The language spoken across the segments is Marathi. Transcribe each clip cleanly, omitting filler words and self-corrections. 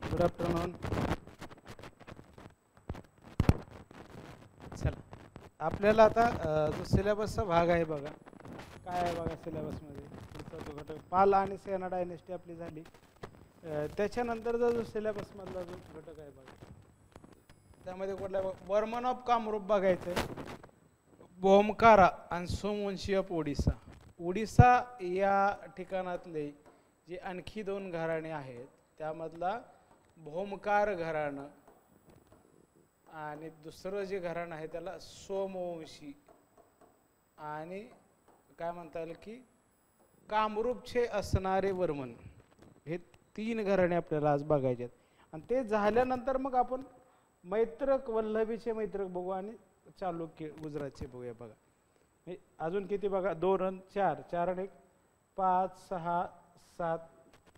Good afternoon. चला, आपल्याला आता जो सिलेबसचा भाग आहे बघा, काय आहे बघा सिलेबसमध्ये. पुढचा जो घटक पाल आणि सेना डायनेस्टी आपली झाली. त्याच्यानंतरचा जो सिलेबसमधला जो घटक आहे बघा, त्यामध्ये कुठला वर्मन ऑफ कामरूप बघायचं आहे, भोमकारा आणि सोमवंशी ऑफ ओडिसा. ओडिसा या ठिकाणातले जे आणखी 2 घराणे आहेत त्यामधला भोमकार घराणं आणि दुसरं जे घराणं आहे त्याला सोमवंशी आणि काय म्हणता येईल की कामरूपचे असणारे वर्मन, हे 3 घराणे आपल्याला आज बघायचे आहेत. आणि ते झाल्यानंतर मग आपण मैत्रक वल्लभीचे मैत्रक बघू आणि चालुक्य गुजरातचे बघूया. बघा अजून किती बघा, 2 आणि 4, 4 आणि 1, 5, 6, 7,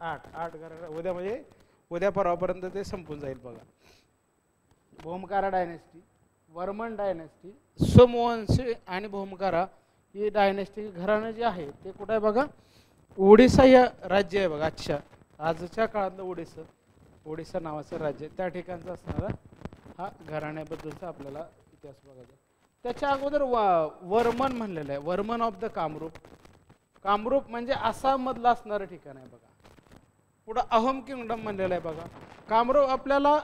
8 घराणे उद्या, म्हणजे उद्या परवापर्यंत ते संपून जाईल. बघा भोमकारा डायनेस्टी, वर्मन डायनेस्टी, सोमवंशी आणि भोमकारा ही डायनेस्टी घराणं जे आहे ते कुठं आहे बघा, ओडिसा या राज्य आहे बघा. अच्छा, आजच्या काळातलं ओडिसा नावाचं राज्य, त्या ठिकाणचा असणारा हा घराण्याबद्दलचा आपल्याला इतिहास बघायचा. त्याच्या अगोदर वर्मन म्हणलेलं आहे, वर्मन ऑफ द कामरूप. कामरूप म्हणजे आसाम मधलं असणारं ठिकाण आहे बघा. पुढं अहोम किंगडम म्हणलेलं आहे बघा. कामरूप आपल्याला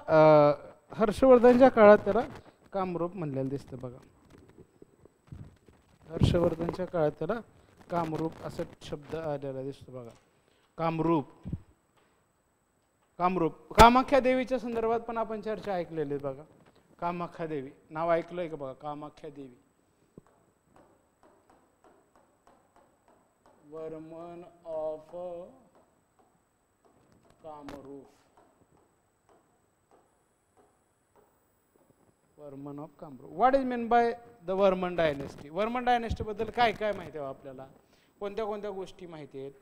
हर्षवर्धनच्या काळात त्याला कामरूप म्हणलेलं दिसतं बघा. हर्षवर्धनच्या काळात त्याला कामरूप असा शब्द आलेला दिसतो बघा. कामरूप, कामरूप. कामाख्या देवीच्या संदर्भात पण आपण चर्चा ऐकलेली बघा. कामाख्या देवी नाव ऐकलंय का बघा, कामाख्या देवी. Varman of Kamrup, Varman of Kamrup. What is mean by the Varman dynasty? Varman dynasty बद्दल काय काय माहिती आहे आपल्याला, कोणत्या कोणत्या गोष्टी माहिती आहेत?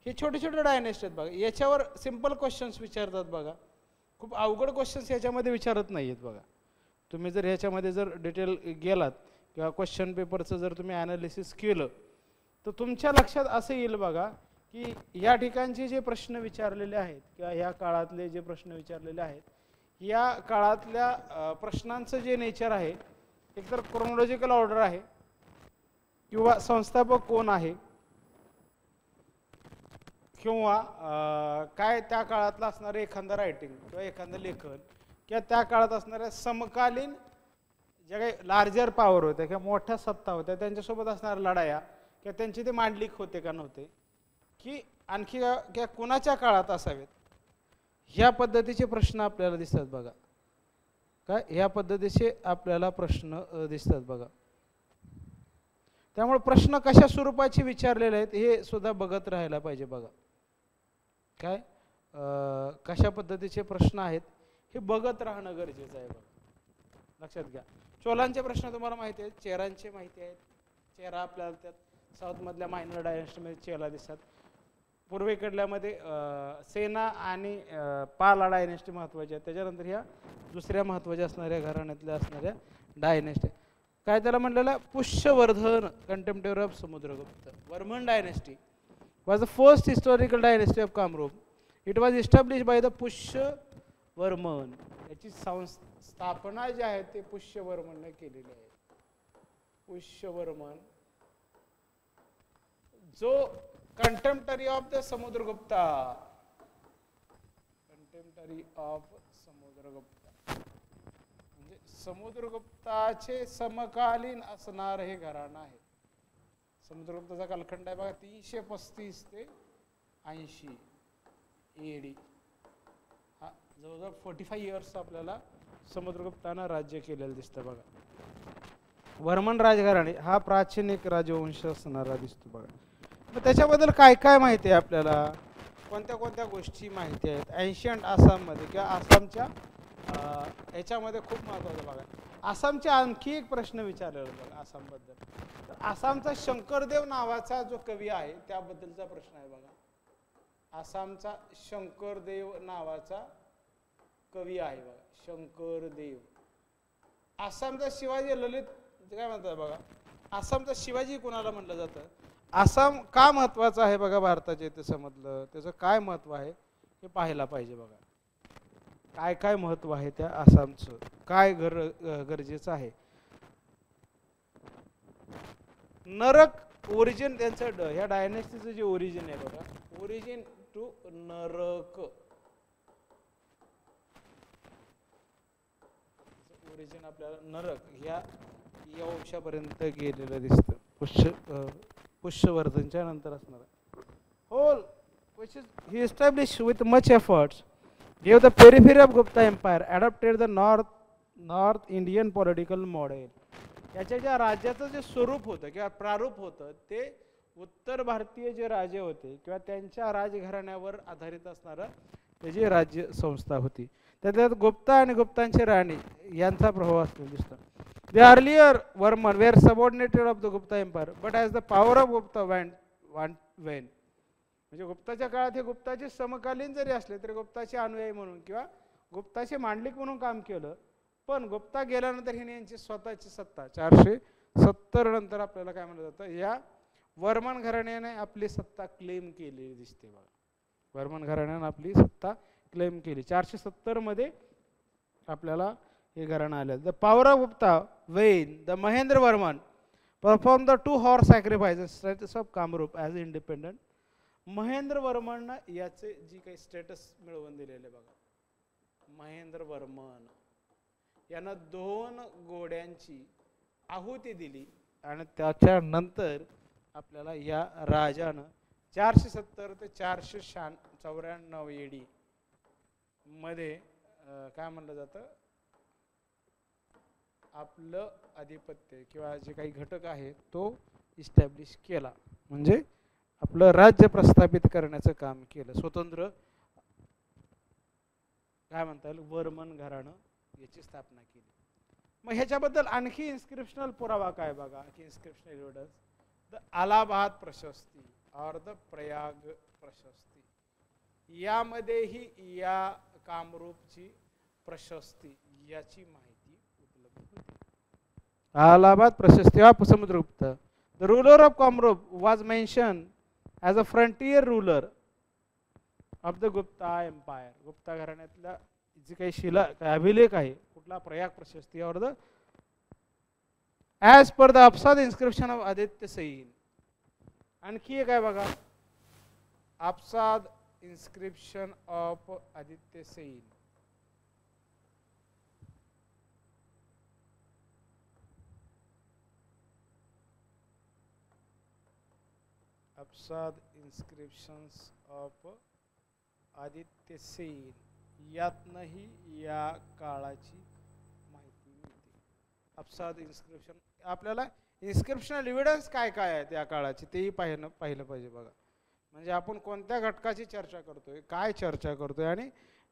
हे छोटे छोटे डायनेस्टी आहेत बघा. याच्यावर सिंपल क्वेश्चन्स विचारतात बघा, खूप अवघड क्वेश्चन्स याच्यामध्ये विचारत नाही आहेत बघा. तुम्ही जर ह्याच्यामध्ये जर डिटेल गेलात किंवा क्वेश्चन पेपरचं जर तुम्ही ॲनालिसिस केलं तर तुमच्या लक्षात असं येईल बघा की या ठिकाणचे जे प्रश्न विचारलेले आहेत किंवा या काळातले जे प्रश्न विचारलेले आहेत, या काळातल्या प्रश्नांचं जे नेचर आहे, एकतर क्रोनॉलॉजिकल ऑर्डर आहे किंवा संस्थापक कोण आहे किंवा काय त्या काळातलं असणारं एखादं रायटिंग किंवा एखादं लेखन किंवा त्या काळात असणाऱ्या समकालीन ज्या काही लार्जर पॉवर होत्या किंवा मोठ्या सत्ता होत्या त्यांच्यासोबत असणाऱ्या लढाया किंवा त्यांचे ते मांडलिक होते का नव्हते, की आणखी किंवा कोणाच्या काळात असावेत, ह्या पद्धतीचे प्रश्न आपल्याला दिसतात बघा. काय ह्या पद्धतीचे आपल्याला प्रश्न दिसतात बघा. त्यामुळे प्रश्न कशा स्वरूपाचे विचारलेले आहेत हे सुद्धा बघत राहायला पाहिजे बघा. काय कशा पद्धतीचे प्रश्न आहेत हे बघत राहणं गरजेचं आहे बघा. लक्षात घ्या. चोलांचे प्रश्न तुम्हाला माहिती आहेत, चेरांचे माहिती आहेत. चेरा आपल्याला त्यात साऊथमधल्या मायनर डायनेस्टीमध्ये चेला दिसतात. पूर्वेकडल्यामध्ये सेना आणि पाला डायनेस्टी महत्त्वाच्या आहेत. त्याच्यानंतर ह्या दुसऱ्या महत्त्वाच्या असणाऱ्या घराण्यातल्या असणाऱ्या डायनेस्टी. काय त्याला म्हटलेलं आहे, Pushyavardhana contemporary of Samudragupta. Varman dynasty was the first historical dynasty of Kamarupa. It was establish by the Pushyavarman. याची स्थापना जी आहे ते पुष्यवर्मनने केलेली आहे. पुष्यवर्मन जो contemporary of the Samudragupta, contemporary of Samudragupta म्हणजे समुद्रगुप्ताचे समकालीन असणार हे घराणं आहे. समुद्रगुप्ताचा कालखंड आहे बघा 335 ते 80 AD. हा जवळजवळ 45 इयर्स आपल्याला समुद्रगुप्तानं राज्य केलेलं दिसतं बघा. वर्मन राजघराणे हा प्राचीन एक राजवंश असणारा दिसतो बघा. मग त्याच्याबद्दल काय काय माहिती आहे आपल्याला, कोणत्या कोणत्या गोष्टी माहिती आहेत एन्शियंट आसाममध्ये किंवा आसामच्या ह्याच्यामध्ये खूप महत्त्वाचं बघा. आसामचे आणखी एक प्रश्न विचारलेला बघा आसामबद्दल. तर आसामचा शंकरदेव नावाचा जो कवी आहे त्याबद्दलचा प्रश्न आहे बघा. आसामचा शंकरदेव नावाचा कवी आहे बघा, शंकरदेव. आसामचा शिवाजी ललित काय म्हणतात बघा. आसामचा शिवाजी कोणाला म्हटलं जातं? आसाम का महत्वाचं आहे बघा भारताच्या इतिहासामधलं, त्याचं काय महत्व आहे हे पाहायला पाहिजे बघा. काय काय महत्व आहे त्या आसामचं, काय गरजेचं आहे. नरक ओरिजिन त्यांचं ह्या डायनेस्टीचं जे ओरिजिन आहे बघा, ओरिजिन टू नरक, ओरिजिन आपल्याला नरक ह्या वंशापर्यंत गेलेलं दिसतं. पुष्यवर्धनच्या नंतर असणार आहे. Whole which is he established with much efforts, gave the periphery of Gupta Empire, adopted the North Indian political model. याच्या ज्या राज्याचं जे स्वरूप होतं किंवा प्रारूप होतं ते उत्तर भारतीय जे राजे होते किंवा त्यांच्या राजघराण्यावर आधारित असणारं त्याची राज्य संस्था होती. त्यात गुप्ता आणि गुप्तांची राणी यांचा प्रभाव असलेला दिसतो. The earlier Varman were subordinated of the Gupta Empire, but as the power of Gupta went, म्हणजे गुप्ताच्या काळात हे गुप्ताचे समकालीन जरी असले तरी गुप्ताचे अनुयायी म्हणून किंवा गुप्ताचे मांडलिक म्हणून काम केलं. पण गुप्ता गेल्यानंतर हिने यांची स्वतःची सत्ता 470 नंतर आपल्याला काय म्हणलं जातं, या वर्मन घराण्याने आपली सत्ता क्लेम केलेली दिसते बघा. वर्मन घराण्याने आपली सत्ता क्लेम केली 470 मध्ये आपल्याला हे घराणं आलं. The power of Gupta when the Mahendra Varman perform the 2 horse sacrifices status of Kamarupa as independent. Mahendra वर्मननं याचे जी काही स्टेटस मिळवून दिलेले बघा, महेंद्र वर्मन यानं 2 घोड्यांची आहुती दिली आणि त्याच्यानंतर आपल्याला या राजानं 470 ते 494 एडी मध्ये काय म्हणलं जातं, आपलं आधिपत्य किंवा जे काही घटक आहे तो इस्टॅब्लिश केला, म्हणजे आपलं राज्य प्रस्थापित करण्याचं काम केलं. स्वतंत्र काय म्हणता येईल वर्मन घराणं याची स्थापना केली. मग ह्याच्याबद्दल आणखी इन्स्क्रिप्शनल पुरावा काय बघा, की इन्स्क्रिप्शनल एव्हिडन्स द अलाहाबाद प्रशस्ती और द प्रयाग प्रशस्ती, यामध्येही या कामरूपची प्रशस्ती याची माहिती उपलब्ध होती. Allahabad Prashasti of Samudragupta. The ruler of Kamarupa was mention as a frontier ruler of the Gupta empire. Gupta घराण्यातला जे काही शिला अभिलेख आहे कुठला, प्रयाग प्रशस्ती और the as per the Aphsad inscription of Aditya Sena. आणखी एक आहे बघा, अफसाद इन्स्क्रिप्शन ऑफ आदित्य सैन. अफसाद इन्स्क्रिप्शन्स ऑफ आदित्य सेन यातनंही या काळाची माहिती मिळते. अफसाद इन्स्क्रिप्शन, आपल्याला इन्स्क्रिप्शनल एव्हिडन्स काय काय आहे त्या काळाची तेही पाहिलं पाहिजे बघा. म्हणजे आपण कोणत्या घटकाची चर्चा करतोय, काय चर्चा करतोय आणि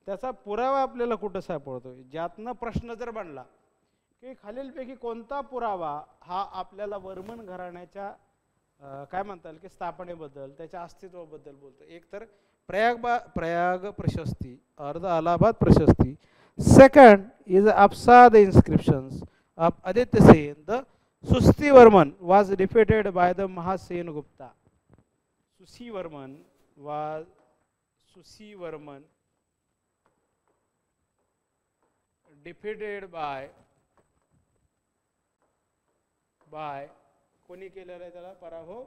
त्याचा पुरावा आपल्याला कुठं सापडतोय. ज्यातनं प्रश्न जर बनला की खालीलपैकी कोणता पुरावा हा आपल्याला वर्मन घराण्याच्या काय म्हणता येईल की स्थापनेबद्दल, त्याच्या अस्तित्वाबद्दल बोलतो. एक तर प्रयाग प्रशस्ती और the Allahabad Prashasti. Second is Aphsad inscriptions of Aditya Sena. The Susthita Varman was defeated by the Mahasen Gupta. Susi Varman defeated by कोणी केलेला आहे त्याला पराभव,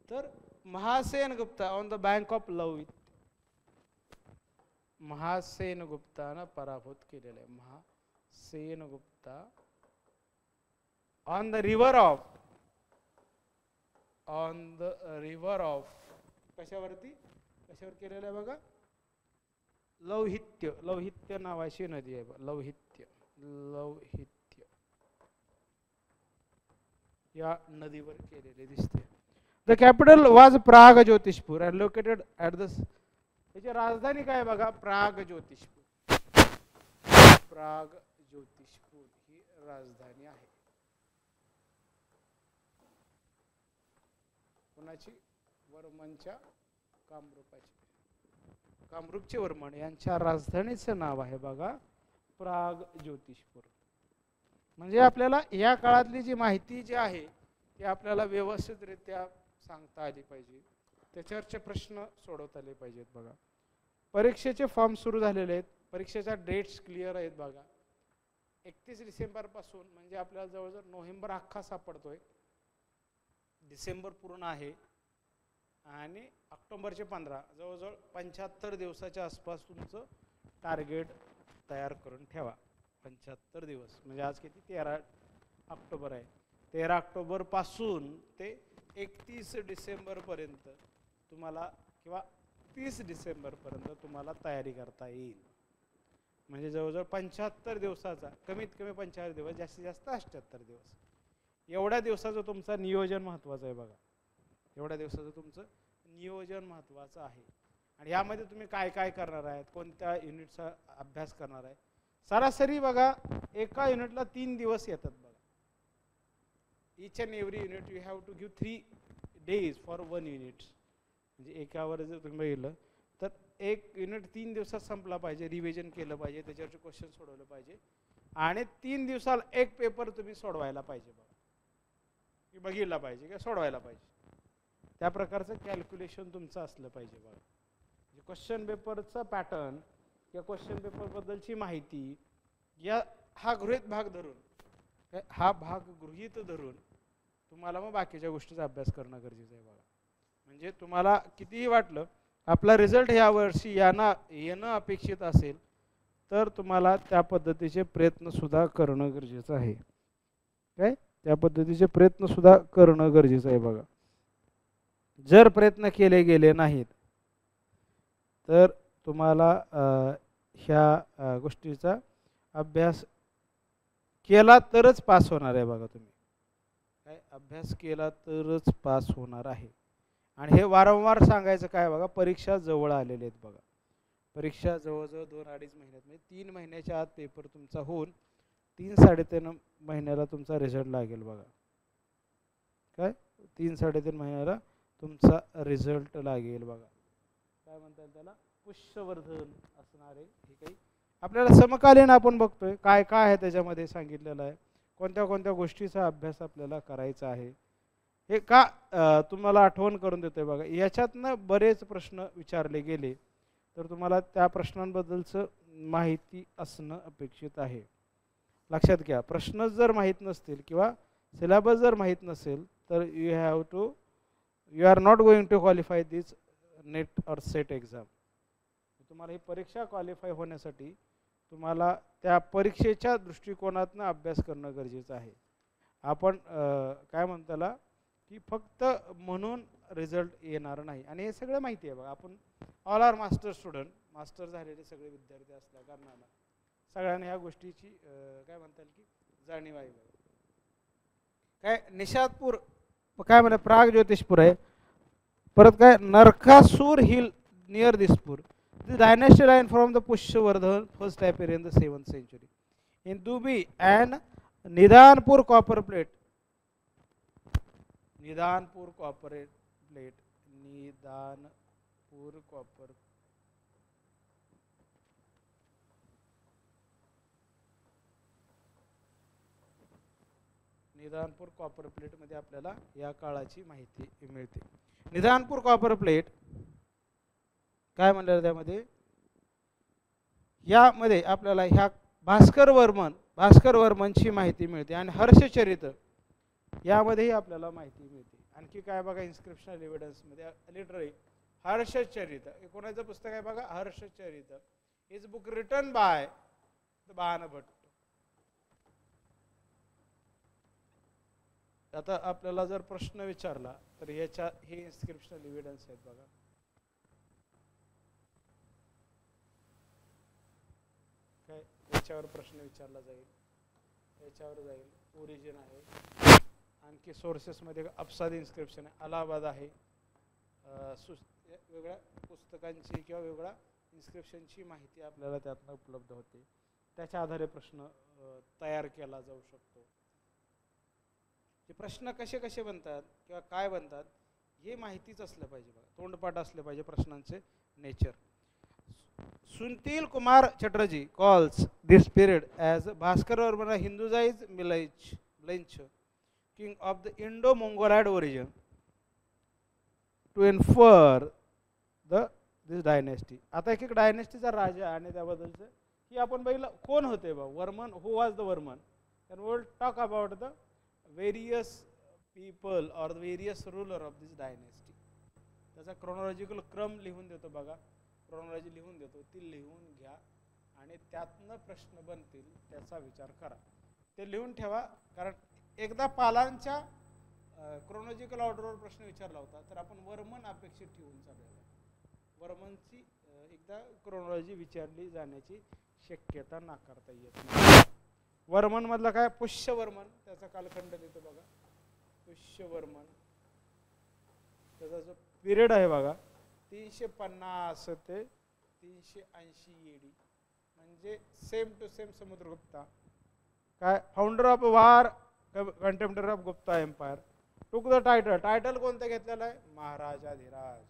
तर Mahasena Gupta on the bank of Lavit. Mahasena गुप्तानं पराभूत केलेला आहे. Mahasena Gupta on the river of कशावर केलेलं आहे बघा, लौहित्य नावाची नदी आहे. लौहित्य या नदीवर केलेले दिसते. The capital was Pragjyotishpur and located at the, त्याची राजधानी काय बघा, प्राग ज्योतिषपूर. प्राग ज्योतिषपूर ही राजधानी आहे. कोणाची, वर्मनच्या कामरूपचे वर्मन यांच्या राजधानीचं नाव आहे बघा प्राग ज्योतिषपूर. म्हणजे आपल्याला या काळातली जी माहिती जी आहे ती आपल्याला व्यवस्थितरित्या सांगता आली पाहिजे, त्याच्यावरचे प्रश्न सोडवता आले पाहिजेत. बघा परीक्षेचे फॉर्म सुरू झालेले आहेत, परीक्षेच्या डेट्स क्लिअर आहेत. बघा 31 डिसेंबरपासून म्हणजे आपल्याला जवळजवळ नोव्हेंबर अख्खा सापडतोय, डिसेंबर पूर्ण आहे आणि ऑक्टोबरचे 15, जवळजवळ 75 दिवसाच्या आसपास तुमचं टार्गेट तयार करून ठेवा. 75 दिवस म्हणजे आज किती 13 ऑक्टोबर आहे. 13 ऑक्टोबरपासून ते 31 डिसेंबरपर्यंत तुम्हाला किंवा 30 डिसेंबरपर्यंत तुम्हाला तयारी करता येईल. म्हणजे जवळजवळ 75 दिवसाचा, कमीत कमी 75 दिवस, जास्तीत जास्त 78 दिवस, एवढ्या दिवसाचं तुमचं नियोजन महत्त्वाचं आहे. बघा एवढ्या दिवसाचं तुमचं नियोजन महत्त्वाचं आहे. आणि यामध्ये तुम्ही काय काय करणार आहेत, कोणत्या युनिटचा अभ्यास करणार आहे. सरासरी बघा एका युनिटला 3 दिवस येतात. बघा each and every unit you have to give 3 days for one unit. म्हणजे एकावर जर तुम्ही बघितलं तर एक युनिट 3 दिवसात संपला पाहिजे, रिव्हिजन केलं पाहिजे, त्याच्यावरचे क्वेश्चन सोडवलं पाहिजे आणि 3 दिवसाला एक पेपर तुम्ही सोडवायला पाहिजे. बघा की बघितला पाहिजे किंवा सोडवायला पाहिजे, त्या प्रकारचं कॅल्क्युलेशन तुमचं असलं पाहिजे. बघा क्वेश्चन पेपरचा पॅटर्न किंवा क्वेश्चन पेपरबद्दलची माहिती या हा गृहीत भाग धरून तुम्हाला मग बाकीच्या गोष्टीचा अभ्यास करणं गरजेचं आहे. बघा म्हणजे तुम्हाला कितीही वाटलं आपला रिझल्ट ह्या वर्षी येणं अपेक्षित असेल तर तुम्हाला त्या पद्धतीचे प्रयत्न सुद्धा करणं गरजेचं आहे. काय त्या पद्धतीचे प्रयत्न सुद्धा करणं गरजेचं आहे. बघा जर प्रयत्न केले गेले नाहीत तर तुम्हाला ह्या गोष्टीचा अभ्यास केला तरच पास होणार आहे. बघा तुम्ही काय अभ्यास केला तरच पास होणार आहे. आणि हे वारंवार सांगायचं काय, बघा परीक्षा जवळ आलेले आहेत. बघा परीक्षा जवळजवळ 2-2.5 महिन्यात म्हणजे 3 महिन्याच्या आत पेपर तुमचा होऊन 3-3.5 महिन्याला तुमचा रिझल्ट लागेल. बघा काय 3-3.5 महिन्याला तुमचा रिझल्ट लागेल. बघा काय म्हणतात त्याला, पुष्यवर्धन असणारे हे काही आपल्याला समकालीन आपण बघतोय काय काय आहे त्याच्यामध्ये सांगितलेलं आहे, कोणत्या कोणत्या गोष्टीचा अभ्यास आपल्याला करायचा आहे. हे का तुम्हाला आठवण करून देतोय. बघा याच्यातनं बरेच प्रश्न विचारले गेले तर तुम्हाला त्या प्रश्नांबद्दलचं माहिती असणं अपेक्षित आहे. लक्षात घ्या, प्रश्न जर माहीत नसतील किंवा सिलेबस जर माहीत नसेल तर you are not going to qualify this NET or SET exam. तुम्हाला ही परीक्षा क्वालिफाय होण्यासाठी तुम्हाला त्या परीक्षेच्या दृष्टिकोनातून अभ्यास करणं गरजेचं आहे. आपण काय म्हणताला की फक्त म्हणून रिझल्ट येणार नाही. आणि हे सगळं माहिती आहे. बघा आपण all are master student, master झालेले सगळे विद्यार्थी असल्या कारणाला सगळ्यांना ह्या गोष्टीची काय म्हणतात की जाणीव आहे. काय निषादपूर काय म्हणा प्राग ज्योतिषपूर आहे, परत काय Narakasur hill near Dispur. The dynasty line from the Pushyavardhan first appeared in the 7th century. In Dubi and Nidanpur copper plate. Nidanpur copper plate. Nidanpur copper. Nidhanpur copper plate मध्ये आपल्याला या काळाची माहिती मिळते. निदानपूर कॉपर प्लेट काय म्हणलं त्यामध्ये, यामध्ये आपल्याला ह्या भास्कर वर्मनची माहिती मिळते आणि हर्षचरित यामध्येही आपल्याला माहिती मिळते. आणखी काय बघा इन्स्क्रिप्शनल एव्हिडन्स मध्ये लिटररी हर्षचरित हे कोणाचं पुस्तक आहे बघा, Harshacharita is book written by Banabhatta. आता आपल्याला जर प्रश्न विचारला तर याच्या हे इन्स्क्रिप्शनल एव्हिडन्स आहेत. बघा काय याच्यावर प्रश्न विचारला जाईल, याच्यावर जाईल, ओरिजिन आहे. आणखी सोर्सेसमध्ये अफसाद इन्स्क्रिप्शन आहे, अलाहाबाद आहे, वेगळ्या पुस्तकांची किंवा वेगळ्या इन्स्क्रिप्शनची माहिती आपल्याला त्यातनं उपलब्ध होते. त्याच्या आधारे प्रश्न तयार केला जाऊ शकतो. हे प्रश्न कसे कसे बनतात किंवा काय बनतात हे माहितीच असलं पाहिजे. बघा तोंडपाठ असले पाहिजे प्रश्नांचे nature. Sunil Kumar Chatterjee calls this period as Bhaskar Varma Hinduized Milanch, king of the Indo-Mongolid origin. To infer this dynasty. आता एक एक डायनेस्टीचा राजा आणि त्याबद्दलचं की आपण बघितलं कोण होते बा Varman, who was the Varman. And we will talk about the various people or the various ruler of this dynasty. त्याचा क्रोनॉलॉजिकल क्रम लिहून देतो बघा, क्रोनॉलॉजी लिहून देतो, ती लिहून घ्या आणि त्यातनं प्रश्न बनतील त्याचा विचार करा. ते लिहून ठेवा, कारण एकदा पालांच्या क्रोनॉलॉजिकल ऑर्डरवर प्रश्न विचारला होता तर आपण वर्मन अपेक्षित ठेवून चालूया. वर्मनची एकदा क्रोनॉलॉजी विचारली जाण्याची शक्यता नाकारता येत नाही. वर्मन मधला काय पुष्यवर्मन, त्याचा कालखंड देतो बघा. पुष्यवर्मन त्याचा जो पिरियड आहे बघा 350 ते 380 AD, म्हणजे सेम टू सेम समुद्रगुप्ता. काय founder of war, contemporary of Gupta empire. Took the title. Title कोणतं घेतलेलं आहे? महाराजाधिराज.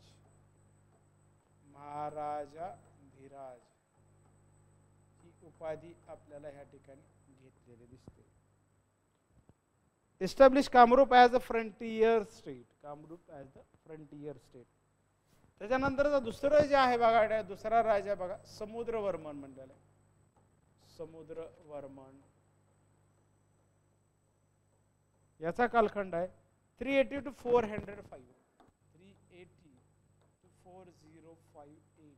महाराजाधिराज ही उपाधी आपल्याला ह्या ठिकाणी घेतलेली दिसते. Establish Kamarupa as a frontier state. Kamarupa as the frontier state. त्याच्यानंतरचा दुसरं जे आहे बघा, दुसरा राजा बघा समुद्रवर्मन म्हणलेला आहे. समुद्रवर्मन याचा कालखंड आहे 380 to 405. 380 to 405 AD.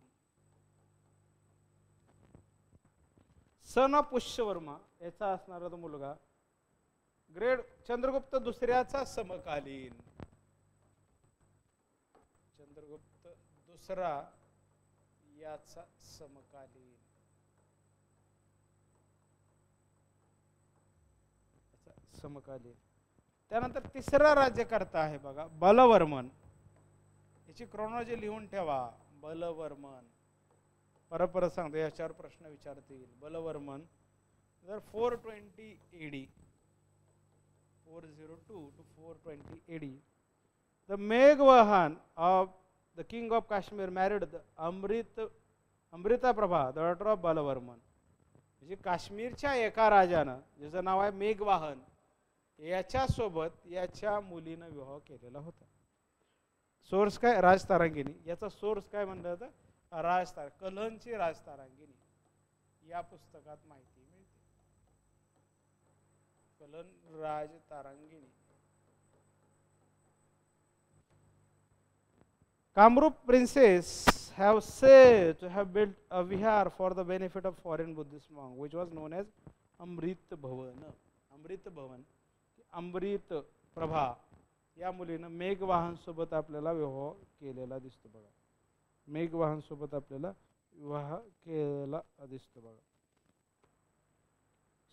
Son of पुष्यवर्मा याचा असणारा तो मुलगा ग्रेट चंद्रगुप्त दुसऱ्याचा समकालीन. चंद्रगुप्त दुसरा याचा समकालीन. समकालीन. त्यानंतर तिसरा राज्यकर्ता आहे बघा बलवर्मन. याची क्रोनॉलॉजी लिहून ठेवा. बलवर्मन परत परत सांगतो, याच्यावर प्रश्न विचारतील. बलवर्मन 420 AD. 402 to 420 AD. The Megwahan of the king of Kashmir married the Amrita Prabha, the daughter of Balavarman. म्हणजे काश्मीरच्या एका राजानं, ज्याचं नाव आहे मेघवाहन, याच्यासोबत याच्या मुलीनं विवाह केलेला होता. सोर्स काय? राजतारांगिणी. याचा सोर्स काय म्हणलं जातं? कल्हणची राजतारांगिणी या पुस्तकात माहिती मिळते. Kalhana राजतारांगिणी. Kamrup princes have said to have built a vihar for the benefit of foreign Buddhist monks, which was known as Amrit Bhavan. Amrit Bhavan. अमृत प्रभा या मुलीनं मेघवाहन सोबत आपल्याला विवाह केलेला दिसतो बघा. मेघवाहन सोबत आपल्याला विवाह केलेला दिसतो बघा.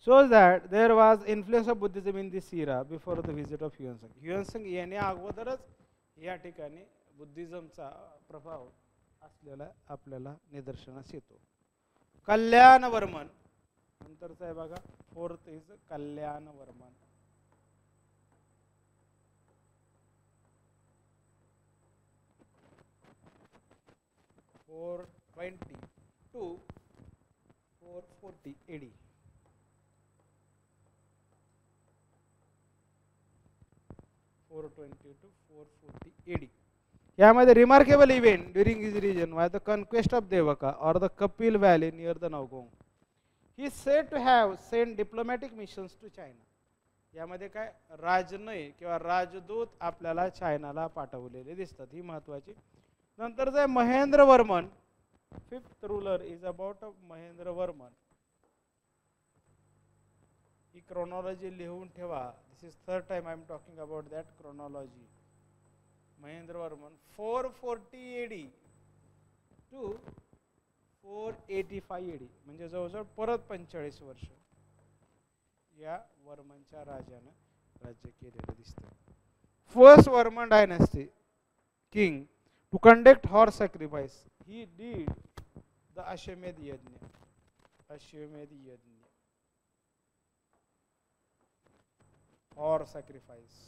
shows that there was influence of Buddhism in this era before the visit of Huansung. Huansung येण्या अगोदरच या ठिकाणी बुद्धिझमचा प्रभाव असलेला आपल्याला निदर्शनास येतो. कल्याणवर्मन नंतरचा आहे बघा. 4th is Kalyanavarman. 420 to 440 AD. 420 to 440 AD. यामध्ये remarkable event during his region was the conquest of Davaka और the Kapili valley near the Nowgong. He said to have send diplomatic missions to China. यामध्ये काय राजनय किंवा राजदूत आपल्याला चायनाला पाठवलेले दिसतात. ही महत्वाची. नंतरचा आहे Mahendravarman. 5th ruler is about Mahendravarman. ही क्रोनॉलॉजी लिहून ठेवा. This is 3rd time I am talking about that chronology. Mahendravarman 440 AD to 485 AD, म्हणजे जवळजवळ परत 45 वर्ष या वर्मनच्या राजानं राज्य केलेलं दिसतं. First Varman dynasty king to conduct horse sacrifice. He did the Ashvamedha yajna. Ashvamedha yajna. Horse sacrifice.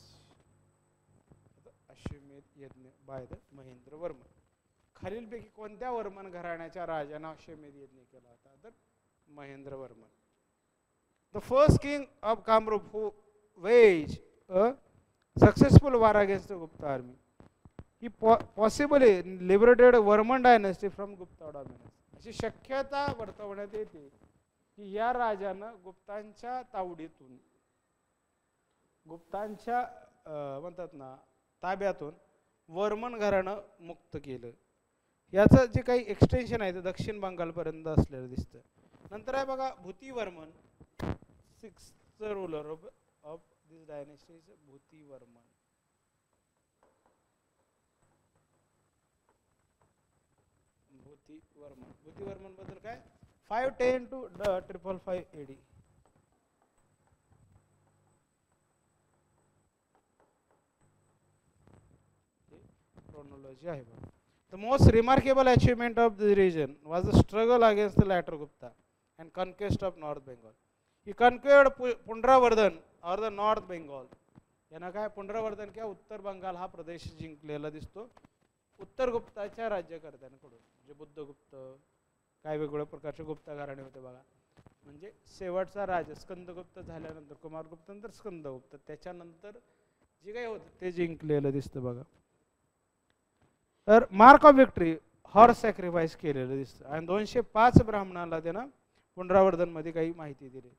Ashvamedha yajna by the Mahendravarman. खालीलपैकी कोणत्या वर्मन घराण्याच्या राजाने अश्वमेध यज्ञ केला होता? तर Mahendravarman. The first king of Kamrup who waged a successful war against the Gupta army. ही पॉसिबल आहे liberated Varman dynasty from Gupta dominance. अशी शक्यता वर्तवण्यात येते की या राजानं गुप्तांच्या तावडीतून गुप्तांच्या म्हणतात ना ताब्यातून वर्मन घराणं मुक्त केलं. याचं जे काही एक्सटेन्शन आहे ते दक्षिण बंगालपर्यंत असलेलं दिसतं. नंतर आहे बघा Bhutivarman, 6th ruler of this dynasty is Bhutivarman. Bhutivarman बद्दल काय 510 to 555 AD. chronology आहे बघा. The most remarkable achievement of the region was the struggle against the latter Gupta and conquest of North Bengal. He conquered पुंड्रावर्धन or the North Bengal. यांना काय पुंड्रावर्धन किंवा उत्तर बंगाल हा प्रदेश जिंकलेला दिसतो उत्तर गुप्ताच्या राज्यकर्त्यांकडून. जे बुद्धगुप्त काय वेगवेगळ्या प्रकारचे गुप्ता घराणे होते बघा. म्हणजे शेवटचा राजा स्कंदगुप्त झाल्यानंतर कुमारगुप्त नंतर स्कंदगुप्त त्याच्यानंतर जे काही होतं ते जिंकलेलं दिसतं बघा. तर mark of victory horse sacrifice केलेलं दिसतं आणि 205 ब्राह्मणाला त्यानं पुनरावर्धन मध्ये काही माहिती दिली.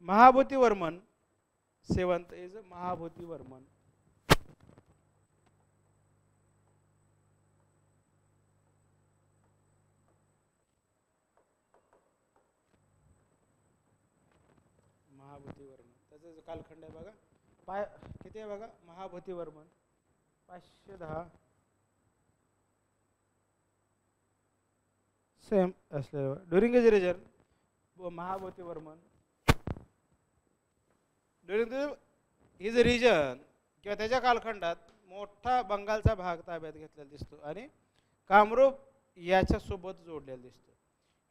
महाभूतीवर्मन 7th इज महाभूतीवर्मन. महाभूतीवर्मन त्याचा कालखंड आहे बघा किती आहे बघा. महाभूतीवर्मन 510 सेम असलेलं. During his region Mahabhutivarman during his region किंवा त्याच्या कालखंडात मोठा बंगालचा भाग ताब्यात घेतलेला दिसतो आणि कामरूप याच्यासोबत जोडलेला दिसतो.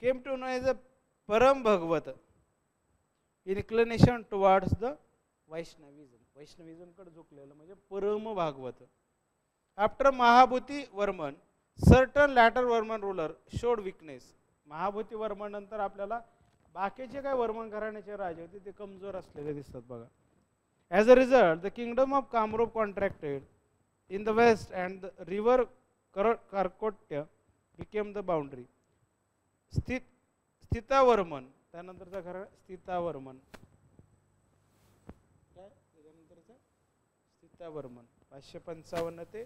Came to know as a Parama Bhagavata inclination towards the Vaishnavism. वैष्णविझमकडे झुकलेलं म्हणजे Parama Bhagavata. After Mahabhuti Varman certain later Varman ruler showed weakness. Mahabhuti Varman नंतर आपल्याला बाकीचे काय वर्मन घराण्याचे राजे होते ते कमजोर असलेले दिसतात बघा. As a result the kingdom of Kamarupa contracted in the west and the river Karatoya became the boundary. Sthitavarman त्यानंतरचा घराणा स्थितावर्मन काय त्याच्यानंतरचा स्थितावर्मन 555 ते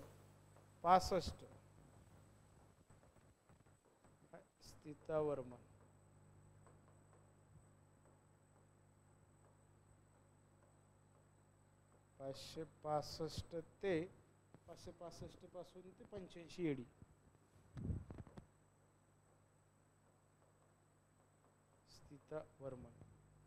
65. स्थितावर्मन 565 ते 565 पासून ते 85 AD. स्थितावर्मन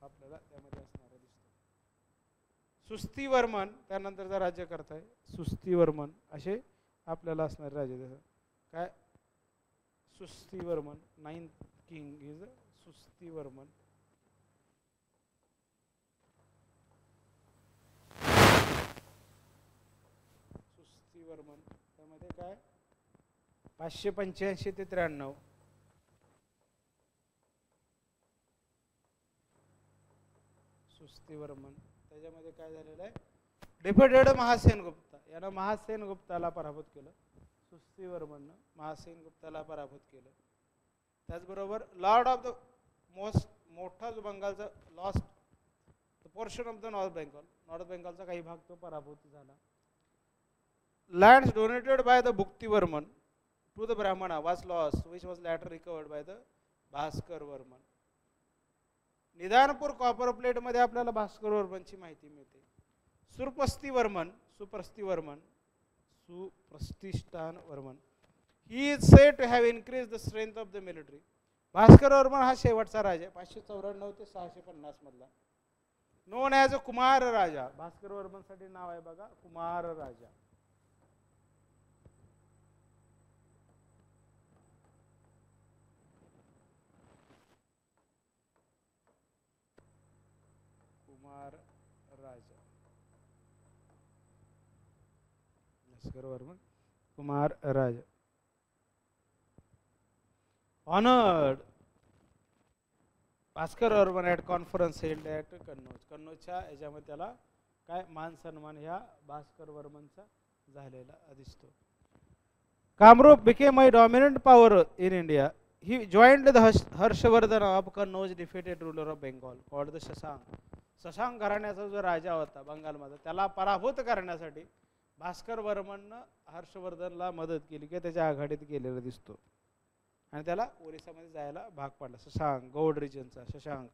आपल्याला त्यामध्ये असणारा दिसतो. सुस्तीवर्मन त्यानंतरचा राज्यकर्ता आहे सुस्तीवर्मन असे आपल्याला असणारे राजे. काय सुस्तीवर्मन 9th किंग इज सुस्तीवर्मन. सुस्तीवर्मन त्यामध्ये काय 585 ते 93. सुस्तीवर्मन त्याच्यामध्ये काय झालेलं आहे डिफिटेड महासेन गुप्ता. यानं महासेन गुप्ताला पराभूत केलं. सुस्तीवर्मननं महासेन गुप्ताला पराभूत केलं. त्याचबरोबर लॉर्ड ऑफ द मोठा जो बंगालचा lost the portion of the north Bengal. North बेंगॉलचा काही भाग तो पराभूत झाला. Lands donated by the Bhuktivarman to the Brahmana was lost which was later recovered by the Bhaskar Varman. Nidhanpur copper प्लेटमध्ये आपल्याला भास्कर वर्मनची माहिती मिळते. Suprasthitavarman Supratisthita Varman he is said to have increase the strength of the military. Bhaskar Varman हा शेवटचा राजा आहे 594 ते 650 मधला. Known as a Kumar Raja. Bhaskar वर्मनसाठी नाव आहे बघा Kumar Raja. Kumar Raja Bhaskar Varman Kumar Raja. Honoured Bhaskar Varman at conference held at Kannauj. कन्नौजच्या याच्यामध्ये त्याला काय मान सन्मान ह्या भास्कर वर्मनचा झालेला दिसतो. Kamrup became a dominant power in India. He joined the Harshvardhan of Kannauj defeated ruler of Bengal called the Shashank. Shashank घराण्याचा जो राजा होता बंगालमध्ये त्याला पराभूत करण्यासाठी भास्कर वर्मननं हर्षवर्धनला मदत केली की त्याच्या आघाडीत गेलेला दिसतो आणि त्याला ओरिसामध्ये जायला भाग पाडला. शशांक गौड रिजनचा Shashank.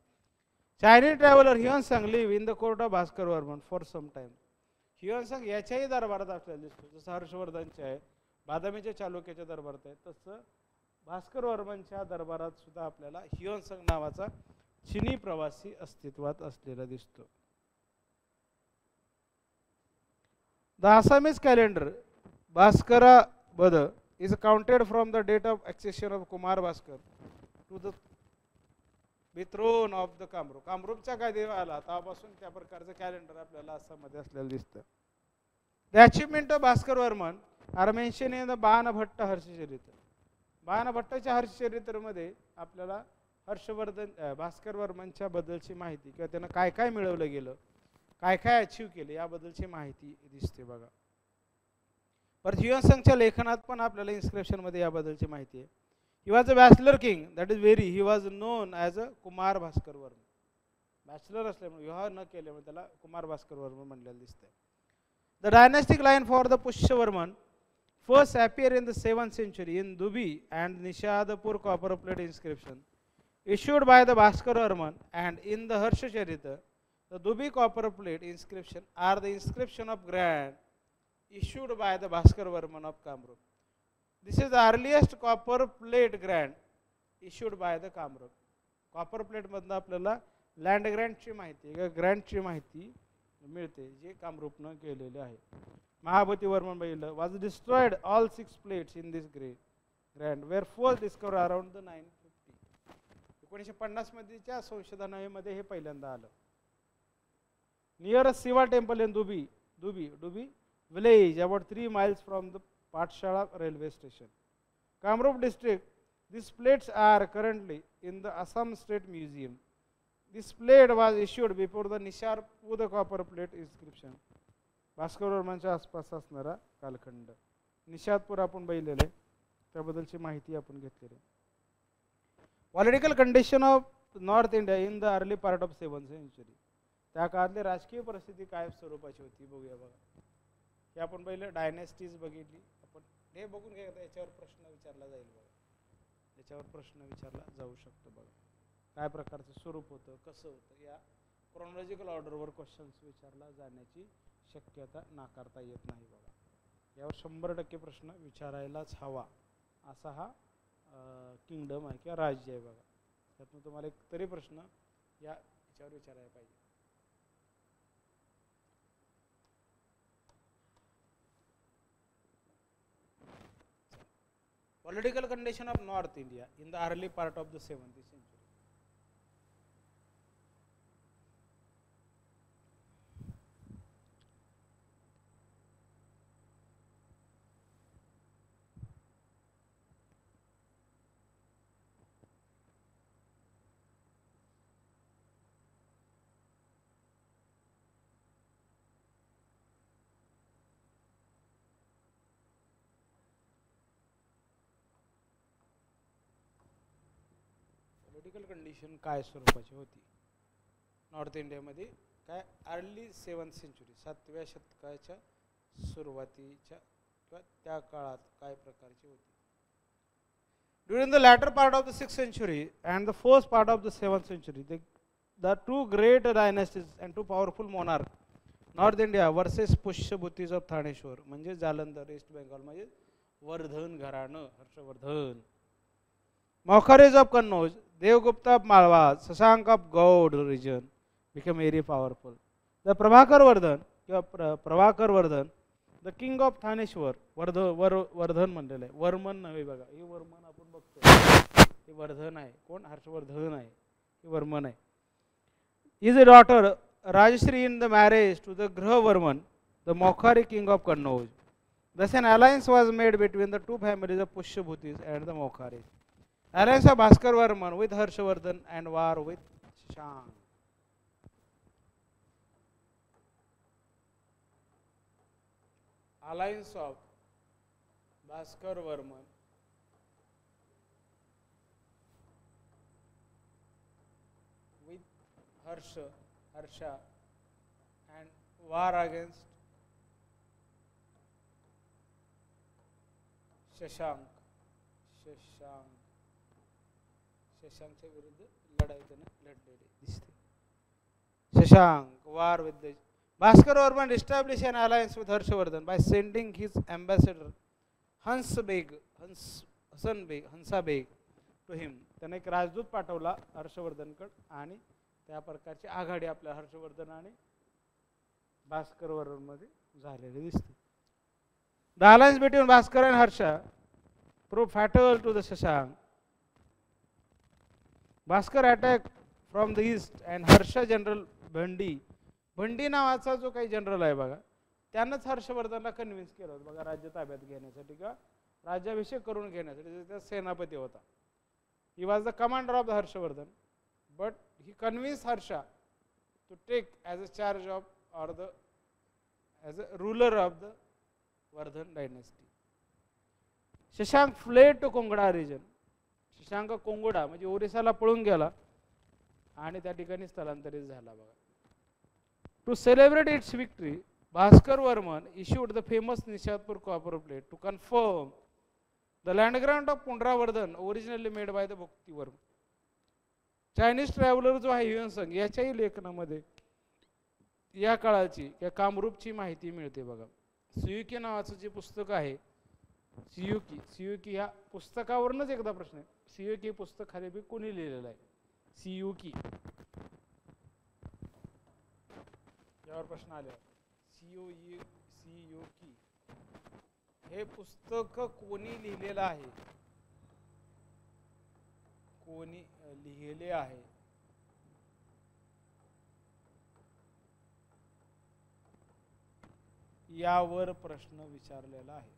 Chinese traveller Hiuen live in the court of Bhaskar Varman for some time. Hiuen याच्याही दरबारात आपल्याला दिसतो, जसं हर्षवर्धनचे आहे बादामीच्या चालुक्याच्या दरबारात आहे तसं भास्कर वर्मनच्या दरबारात सुद्धा आपल्याला ह्युएन नावाचा चीनी प्रवासी अस्तित्वात असलेला दिसतो. The Assamese calendar Bhaskarabda is counted from the date of accession of Kumar Bhaskar to the throne of the Kamarupa. कामरूपचा काय देव आला तेव्हापासून त्या प्रकारचं कॅलेंडर आपल्याला आसाममध्ये असलेलं दिसतं. The achievement of Bhaskar Varman are mention in the Banabhatta Harshacharita. बाणभट्टाच्या हर्षचरित्रमध्ये आपल्याला हर्षवर्धन भास्कर वर्मनच्या बद्दलची माहिती किंवा त्यानं काय काय मिळवलं गेलं, काय काय अचीव केले याबद्दलची माहिती दिसते बघा. परत ह्युएन लेखनात पण आपल्याला इन्स्क्रिप्शनमध्ये याबद्दलची माहिती आहे. He was a bachelor king, that is very, he was non as a Kumar Bhaskar Varman. Bachelor असल्यामुळे विवाह न केल्यामुळे त्याला कुमार भास्कर वर्मन म्हणलेलं दिसतंय. The dynastic line for the Pushyavarman first appear in the 7th century in Dubi and Nishadpur copper plate inscription issued by the Bhaskar Varman, and in the Harshacharita the Dubi copper plate inscription are the inscription of grant issued by the Bhaskar Varman of Kamrup. This is the earliest copper plate grant issued by the Kamrup. Copper plate मधनं आपल्याला लँड ग्रँटची माहिती किंवा ग्रँटची माहिती मिळते जे कामरूपनं केलेले आहे. महाबती वर्मन बघितलं was destroyed all 6 plates in this grant were first discover around the 950. 1950 मध्येच्या संशोधनामध्ये हे पहिल्यांदा आलं. Near Shiva temple in Dubi village about 3 miles from the Pathshala railway station, Kamarupa district. These plates are currently in the Assam State Museum. This plate was issued before the Nisharpur copper plate inscription. Bhaskar वर्मनच्या आसपास असणारा कालखंड. निषादपूर आपण बघितलेले त्याबद्दलची माहिती आपण घेतलेली. Political condition of north India in the early part of 7th century. त्या काळातली राजकीय परिस्थिती काय स्वरूपाची होती बघूया बघा. हे आपण पहिले डायनेस्टीज बघितली, आपण हे बघून घ्या, याच्यावर प्रश्न विचारला जाईल बघा, याच्यावर प्रश्न विचारला जाऊ शकतो बघा. काय प्रकारचं स्वरूप होतं, कसं होतं, या क्रोनॉलॉजिकल ऑर्डरवर क्वेश्चन्स विचारला जाण्याची शक्यता नाकारता येत नाही बघा. यावर 100% प्रश्न विचारायलाच हवा असा हा किंगडम आहे किंवा राज्य आहे बघा. त्यातून तुम्हाला एक तरी प्रश्न याच्यावर विचारायला पाहिजे. Political condition of North India in the early part of the 7th century. Political condition काय स्वरूपाची होती नॉर्थ इंडियामध्ये, काय अर्ली 7th century 7व्या शतकाच्या सुरुवातीच्या किंवा त्या काळात काय प्रकारची होती. During the latter part of the 6th century and the first part of the 7th century, the two great dynasties and two powerful monarchs, north India versus Pushyabhutis of Thaneshwar म्हणजे जालंधर ईस्ट बेंगॉल म्हणजे वर्धन घराणं Harshavardhan, Maukharis of Kannauj, Devagupta of Malwa, Shashank of Gaud region became very powerful. The Prabhakar Vardhan, the king of Thaneshwar, Vardhan म्हणलेलं आहे, वर्मन नव्हे बघा, हे वर्मन आपण बघतो, हे वर्धन आहे, कोण हर्षवर्धन आहे, हे वर्मन आहे. His daughter Rajashri in the marriage to the Grah Varman, the Maukhari king of Kannauj. Thus an alliance was made between the two families of Pushyabhutis and the Maukharis. Alliance of Bhaskar Varman with Harshvardhan and war with Shashank. Alliance of Bhaskar Varman, with Harsha and war against Shashank शशांकच्या विरुद्ध लढाई त्याने लढलेली दिसते. Shashank war with Bhaskar Varman established an alliance with Harshavardhan by sending his ambassador Hansa Beg to him. त्याने एक राजदूत पाठवला हर्षवर्धनकडे आणि त्या प्रकारची आघाडी आपल्या हर्षवर्धन आणि भास्कर वर्मन मध्ये झालेली दिसते. The alliance between Bhaskar and Harsha proved fatal to the Shashank. Bhaskar attacked from the east and Harsha general भंडी नावाचा जो काही जनरल आहे बघा, त्यानंच हर्षवर्धनला कन्व्हिन्स केलं होतं बघा राज्य ताब्यात घेण्यासाठी किंवा राज्याभिषेक करून घेण्यासाठी. त्याचा सेनापती होता. He was the commander of the Harshavardhan, but he convince Harsha to take as a charge of or the as a ruler of the Vardhan dynasty. Shashank fled to Kongoda region. Shashank Kongoda म्हणजे ओरिसाला पळून गेला आणि त्या ठिकाणी स्थलांतरित झाला बघा. To celebrate its victory, Bhaskar Varman issued the famous Nishadpur copper plate to confirm the land grant of Pundravardhan originally made by the Bhaktivarman. Chinese traveller जो आहे युएनसंग याच्याही लेखनामध्ये या काळाची या कामरूपची माहिती मिळते बघा. सियुकी नावाचं जे पुस्तक आहे, सियुकी या पुस्तकावरूनच एकदा प्रश्न आहे. सियुकी पुस्तक खाली कोणी लिहिलेलं आहे? सियुकी यावर प्रश्न आले. सियुकी हे पुस्तक कोणी लिहिलेलं आहे? कोणी लिहिले आहे? यावर प्रश्न विचारलेला आहे.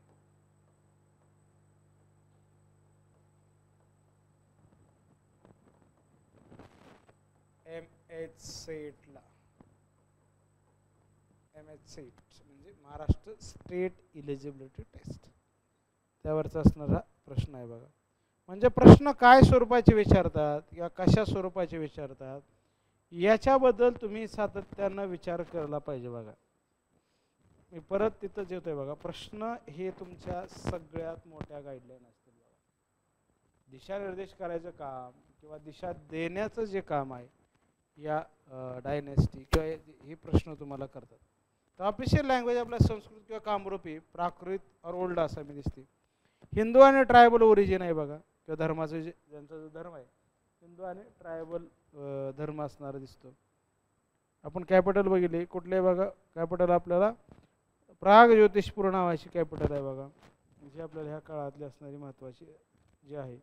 MH सेटला म्हणजे महाराष्ट्र स्टेट इलिजिबिलिटी टेस्ट त्यावरचा असणारा प्रश्न आहे बघा. म्हणजे प्रश्न काय स्वरूपाचे विचारतात किंवा कशा स्वरूपाचे विचारतात याच्याबद्दल तुम्ही सातत्यानं विचार करायला पाहिजे बघा. मी परत तिथंच येतोय बघा. प्रश्न हे तुमच्या सगळ्यात मोठ्या गाईडलाईन असतील बघा. दिशानिर्देश करायचं काम किंवा दिशा देण्याचं जे काम आहे या डायनेस्टी किंवा हे प्रश्न तुम्हाला करतात. तर ऑफिशियल लँग्वेज आपल्या संस्कृत किंवा कामरूपी, प्राकृत और ओल्ड असं मी दिसते. हिंदू आणि ट्रायबल ओरिजिन आहे बघा किंवा धर्माचं ज्यांचा जो धर्म आहे हिंदू आणि ट्रायबल धर्म असणारा दिसतो. आपण कॅपिटल बघितले कुठले बघा. कॅपिटल आपल्याला प्राग ज्योतिषपूर नावाची कॅपिटल आहे बघा, जी आपल्याला ह्या काळातली असणारी महत्त्वाची जी आहे.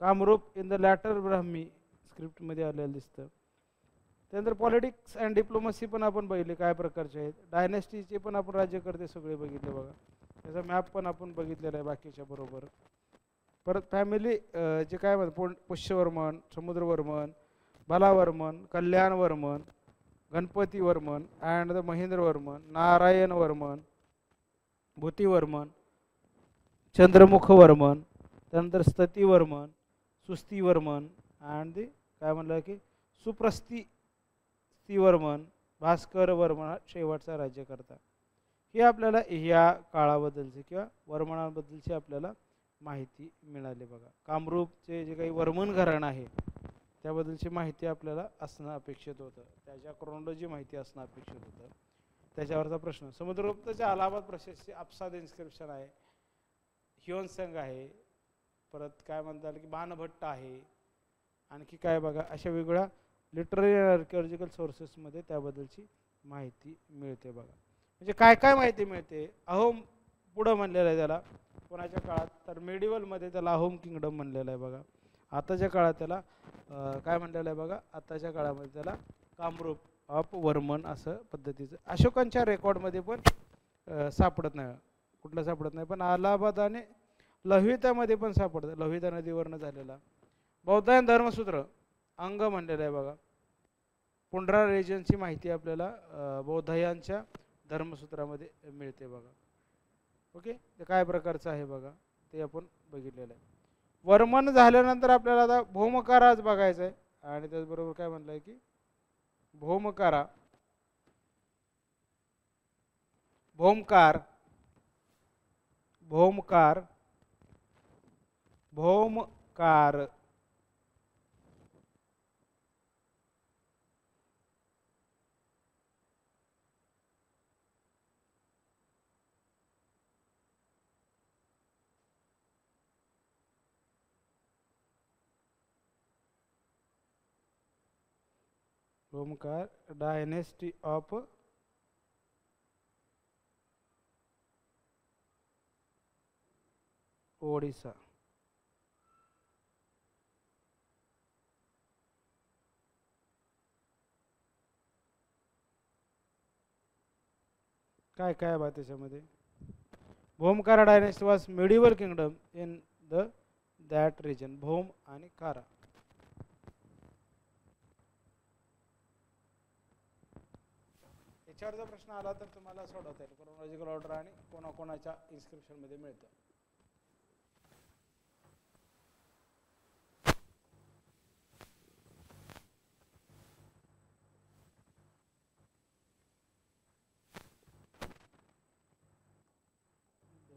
Kamarupa in the later Brahmi स्क्रिप्टमध्ये आलेलं दिसतं. त्यानंतर पॉलिटिक्स अँड डिप्लोमसी पण आपण बघितले काय प्रकारचे आहेत. डायनेस्टीचे पण आपण राज्यकर्ते सगळे बघितले बघा. त्याचा मॅप पण आपण बघितलेला आहे बाकीच्या बरोबर. परत फॅमिली जे काय म्हणतात पुष्यवर्मन, समुद्रवर्मन, बालावर्मन, कल्याणवर्मन, गणपतीवर्मन अँड द महेंद्रवर्मन, नारायणवर्मन, भूतीवर्मन, चंद्रमुखवर्मन, त्यानंतर स्ततीवर्मन, सुस्तीवर्मन अँड दी काय म्हणलं की सुप्रस्तीवर्मन, भास्कर वर्मन हा शेवटचा राज्यकर्ता. हे आपल्याला ह्या काळाबद्दलचे किंवा वर्मनाबद्दलची आपल्याला माहिती मिळाली बघा. कामरूपचे जे काही वर्मन घराणं आहे त्याबद्दलची माहिती आपल्याला असणं अपेक्षित होतं. त्याच्या क्रोनॉलॉजी माहिती असणं अपेक्षित होतं. त्याच्यावरचा प्रश्न. समुद्रगुप्तच्या अलाहाबाद प्रशस्ती अप्साद इन्स्क्रिप्शन आहे, ह्योनसंग आहे, परत काय म्हणतात की बाणभट्ट आहे, आणखी काय बघा. अशा वेगवेगळ्या लिटररी आर्किओलॉजिकल सोर्सेसमध्ये त्याबद्दलची माहिती मिळते बघा. म्हणजे काय काय माहिती मिळते. अहोम पुढं म्हणलेलं आहे त्याला कोणाच्या काळात, तर मेडिवलमध्ये त्याला अहोम किंगडम म्हणलेलं आहे बघा. आताच्या काळात त्याला काय म्हणलेलं आहे बघा. आताच्या काळामध्ये त्याला कामरूप ऑफ वर्मन असं पद्धतीचं अशोकांच्या रेकॉर्डमध्ये पण सापडत नाही. कुठलं सापडत नाही, पण अलाहाबाद आणि लहवितामध्ये पण सापडतं. लहविता नदीवरनं झालेला बौद्धायन धर्मसूत्र अंग म्हणलेलं आहे बघा. पुंड्रा रिजनची माहिती आपल्याला बौद्धायांच्या धर्मसूत्रामध्ये मिळते बघा. ओके, ते काय प्रकारचं आहे बघा, ते आपण बघितलेलं आहे. वर्मन झाल्यानंतर आपल्याला आता भौमकाराच बघायचं आहे. आणि त्याचबरोबर काय म्हणलंय की भौमकारा, भौमकार, भौमकार, भौमकार, भौमकार, डायनेस्टी ऑफ ओडिसा. काय काय बा त्याच्यामध्ये, Bhaumakara dynasty was medieval kingdom in the that region. Bhauma आणि कारा. याच्यावर जर प्रश्न आला तर तुम्हाला सोडवता येईल. क्रोनॉलॉजिकल ऑर्डर आणि कोणाकोणाच्या इन्स्क्रिप्शन मध्ये मिळतं.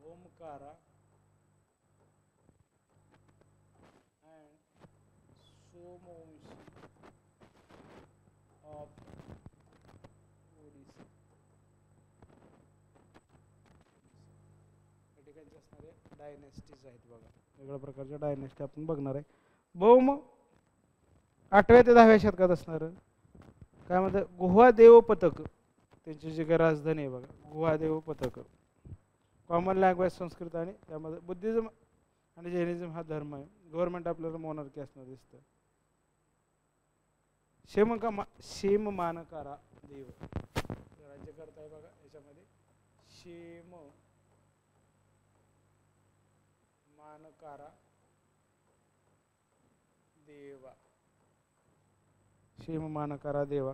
भौमकारा and सोमवंशी of ओडिसा. या ठिकाणचे असणारे डायनेस्टीज आहेत बघा. वेगळ्या प्रकारच्या डायनेस्टी आपण बघणार आहे. भौम 8व्या ते 10व्या शतकात असणार. काय म्हणतात, गुहादेव पथक, त्यांची जी काही राजधानी आहे बघा, गुहादेव पथक. कॉमन लँग्वेज संस्कृत आणि त्यामध्ये बुद्धिझम आणि जैनिझम हा धर्म आहे. गव्हर्नमेंट आपल्याला मोनार्की असणार दिसतं. शेममानकारा देव राज्यकर्ता आहे बघा याच्यामध्ये. शेम मानकारा देवा, शेममानकारा देवा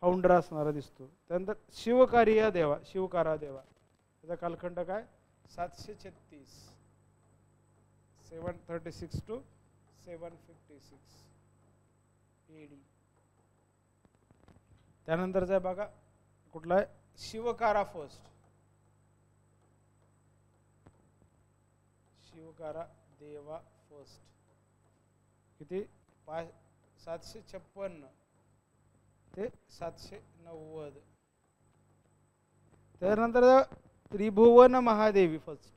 फाउंडर असणारा दिसतो. त्यानंतर शिवकारिया देवा, शिवकारा देवा, त्याचा कालखंड काय 736, 736 to 756 AD. त्यानंतरचा आहे बघा कुठला आहे, शिवकारा फर्स्ट, शिवकारा देवा फर्स्ट. किती 756 ते 790. त्यानंतर त्रिभुवन महादेवी फर्स्ट,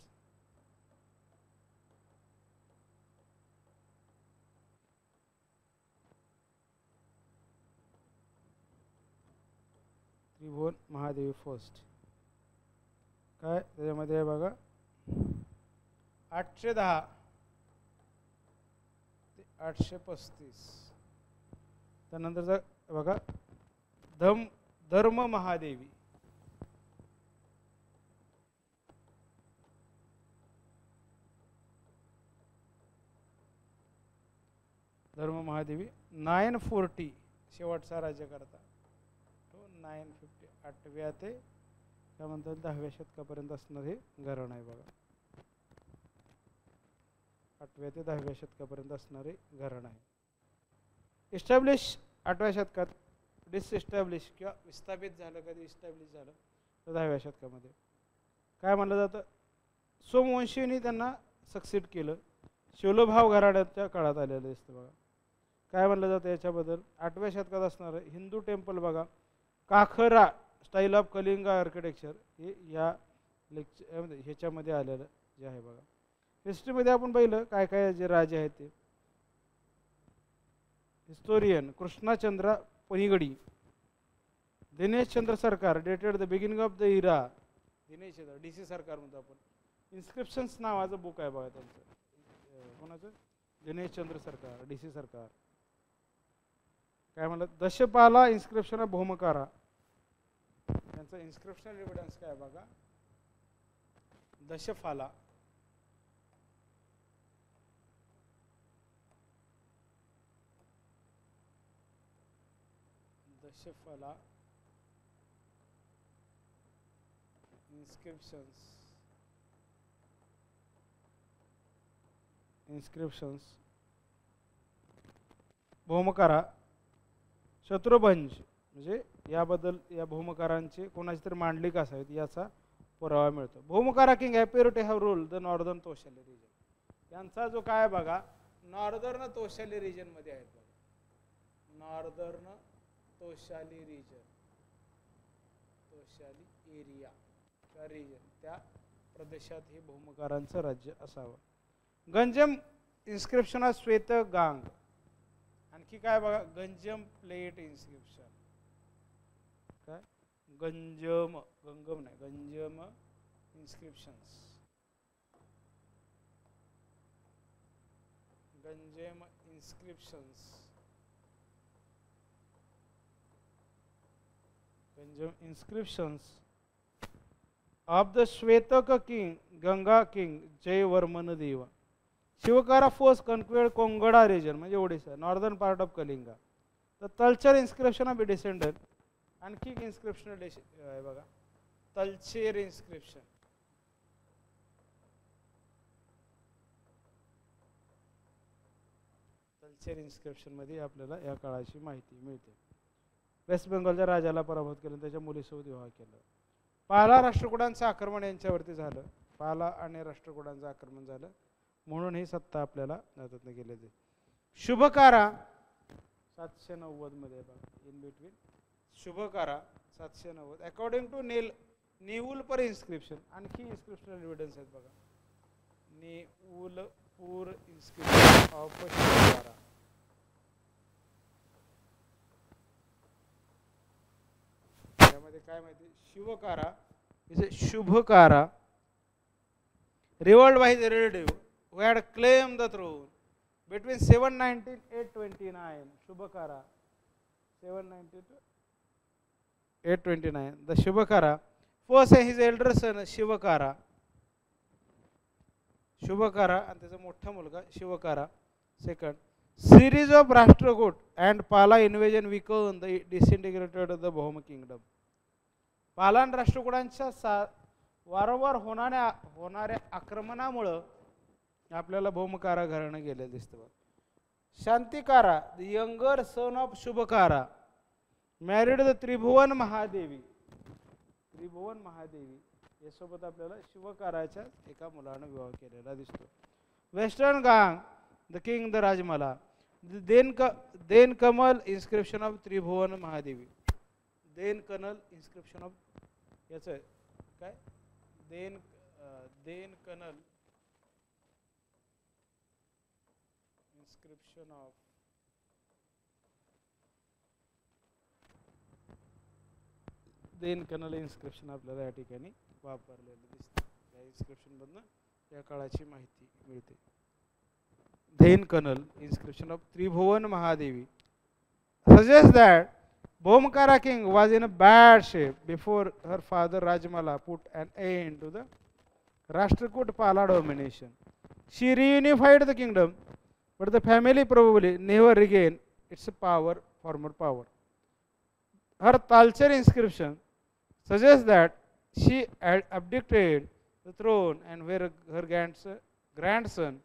त्रिभुवन महादेवी फर्स्ट. काय त्याच्यामध्ये आहे बघा 810 ते 835. त्यानंतर बघा धर्म महादेवी, धर्म महादेवी 940 शेवटचा राज्यकर्ता. तो 950 8व्या ते काय म्हणतात 10व्या शतकापर्यंत असणार हे घराणं आहे बघा. 8व्या ते 10व्या शतकापर्यंत असणारे घराणं आहे. इस्टॅब्लिश 8व्या शतकात, डिसइस्टॅब्लिश किंवा विस्थापित झालं, कधी इस्टॅब्लिश झालं तर 10व्या शतकामध्ये. काय म्हणलं जातं, सोमवंशींनी त्यांना सक्सीड केलं. शिवलोभाव घराण्याच्या काळात आलेलं दिसतं बघा. काय म्हणलं जातं याच्याबद्दल, 8व्या शतकात असणारं हिंदू टेम्पल बघा, काखरा स्टाईल ऑफ कलिंग आर्किटेक्चर, हे या लेक्चर ह्याच्यामध्ये आलेलं जे आहे बघा. हिस्ट्रीमध्ये आपण पाहिलं काय काय जे राजे आहेत ते. हिस्टोरियन कृष्णाचंद्र पनिगडी, दिनेश चंद्र सरकार, dated the beginning of the era. Dinesh Chandra DC सरकार म्हणतो आपण. इन्स्क्रिप्शन्स नावाचं बुक आहे बघा त्यांचं, कोणाचं, दिनेश चंद्र सरकार, DC सरकार. काय म्हणलं, दशपाला इन्स्क्रिप्शन ऑफ भौमकारा, त्यांचं इन्स्क्रिप्शन एव्हिडन्स काय बघा, दशफाला. दशफला इन्स्क्रिप्शन्स इन्स्क्रिप्शन्स, भौमकारा, शत्रुभंज म्हणजे याबद्दल या भौमकारांचे कोणाची तरी मांडलिक असावीत याचा पुरावा मिळतो. Bhaumakara king appear to have rule the northern Toshali region. यांचा जो काय बघा नॉर्दर्न तोशाली रिजन मध्ये आहेत बघा. Northern Toshali region, Toshali area त्या रिजन त्या प्रदेशात हे भौमकारांचं राज्य असावं. Ganjam inscription of Shvetaganga. आणखी काय बघा गंजम प्लेट इन्स्क्रिप्शन. काय गंजम, गंगम नाही, Ganjam inscriptions, Ganjam inscriptions, Ganjam inscriptions of the Shvetaka king Ganga king Jayavarman Deva. Shivakara forces conquered Kongoda region म्हणजे Odisha, northern part of Kalinga. The Talcher inscription of descendant. आणखी एक इन्स्क्रिप्शन आहे बघा तलचेर इन्स्क्रिप्शन. तलचेर इन्स्क्रिप्शन मध्ये आपल्याला या काळाची माहिती मिळते. वेस्ट बेंगॉलच्या राजाला पराभूत केलं, त्याच्या मुलीसोबत विवाह केला. पाला राष्ट्रकुटांचं आक्रमण यांच्यावरती झालं. पाला आणि राष्ट्रकुटांचं आक्रमण झालं म्हणून ही सत्ता आपल्याला हातातून गेलेली. शुभकारा 790 मध्ये बघा in between. Shubhakara 790 according to Neulpur inscription. आणखी इन्स्क्रिप्शनल एव्हिडन्स आहेत बघा. Neulpur inscription of Shubhakara. त्यामध्ये काय माहिती Shivakara is a Shubhakara revolted by his relative who had claimed the throne between 719 829. Shubhakara 790 to 829. The Shubhakara first his elder son Shivakara, Shubhakara and त्याचा मोठा मुलगा शिवकारा. Second, series of Rashtrakoot and Pala invasion weakened the disintegrated of the Bhoma kingdom. पाला आणि राष्ट्रकुटांच्या वारंवार होणाऱ्या आक्रमणामुळं आपल्याला भौमकारा घराणं गेलेलं दिसतं. Shantikara the younger son of Shubhakara married the Tribhuvana Mahadevi. Tribhuvana Mahadevi यासोबत आपल्याला शिवकाराच्या एका मुलानं विवाह केलेला दिसतो. Western Ganga the king the Rajamalla. Dhenkanal inscription of Tribhuvan Mahadevi. Dhenkanal inscription of याचं काय Dhenkanal inscription of Dhenkanal inscription आपल्याला या ठिकाणी वापरलेलं दिसतं. या इन्स्क्रिप्शन मधनं या काळाची माहिती मिळते. Dhenkanal inscription of Tribhuvan Mahadevi suggests that Bhumkara king was in a bad shape before her father Rajmala put an end to the Rashtrakoot Pala domination. She reunified the kingdom, but the family probably never regained its former power. Her Talcher inscription suggests that she had abdicated the throne and where her grandson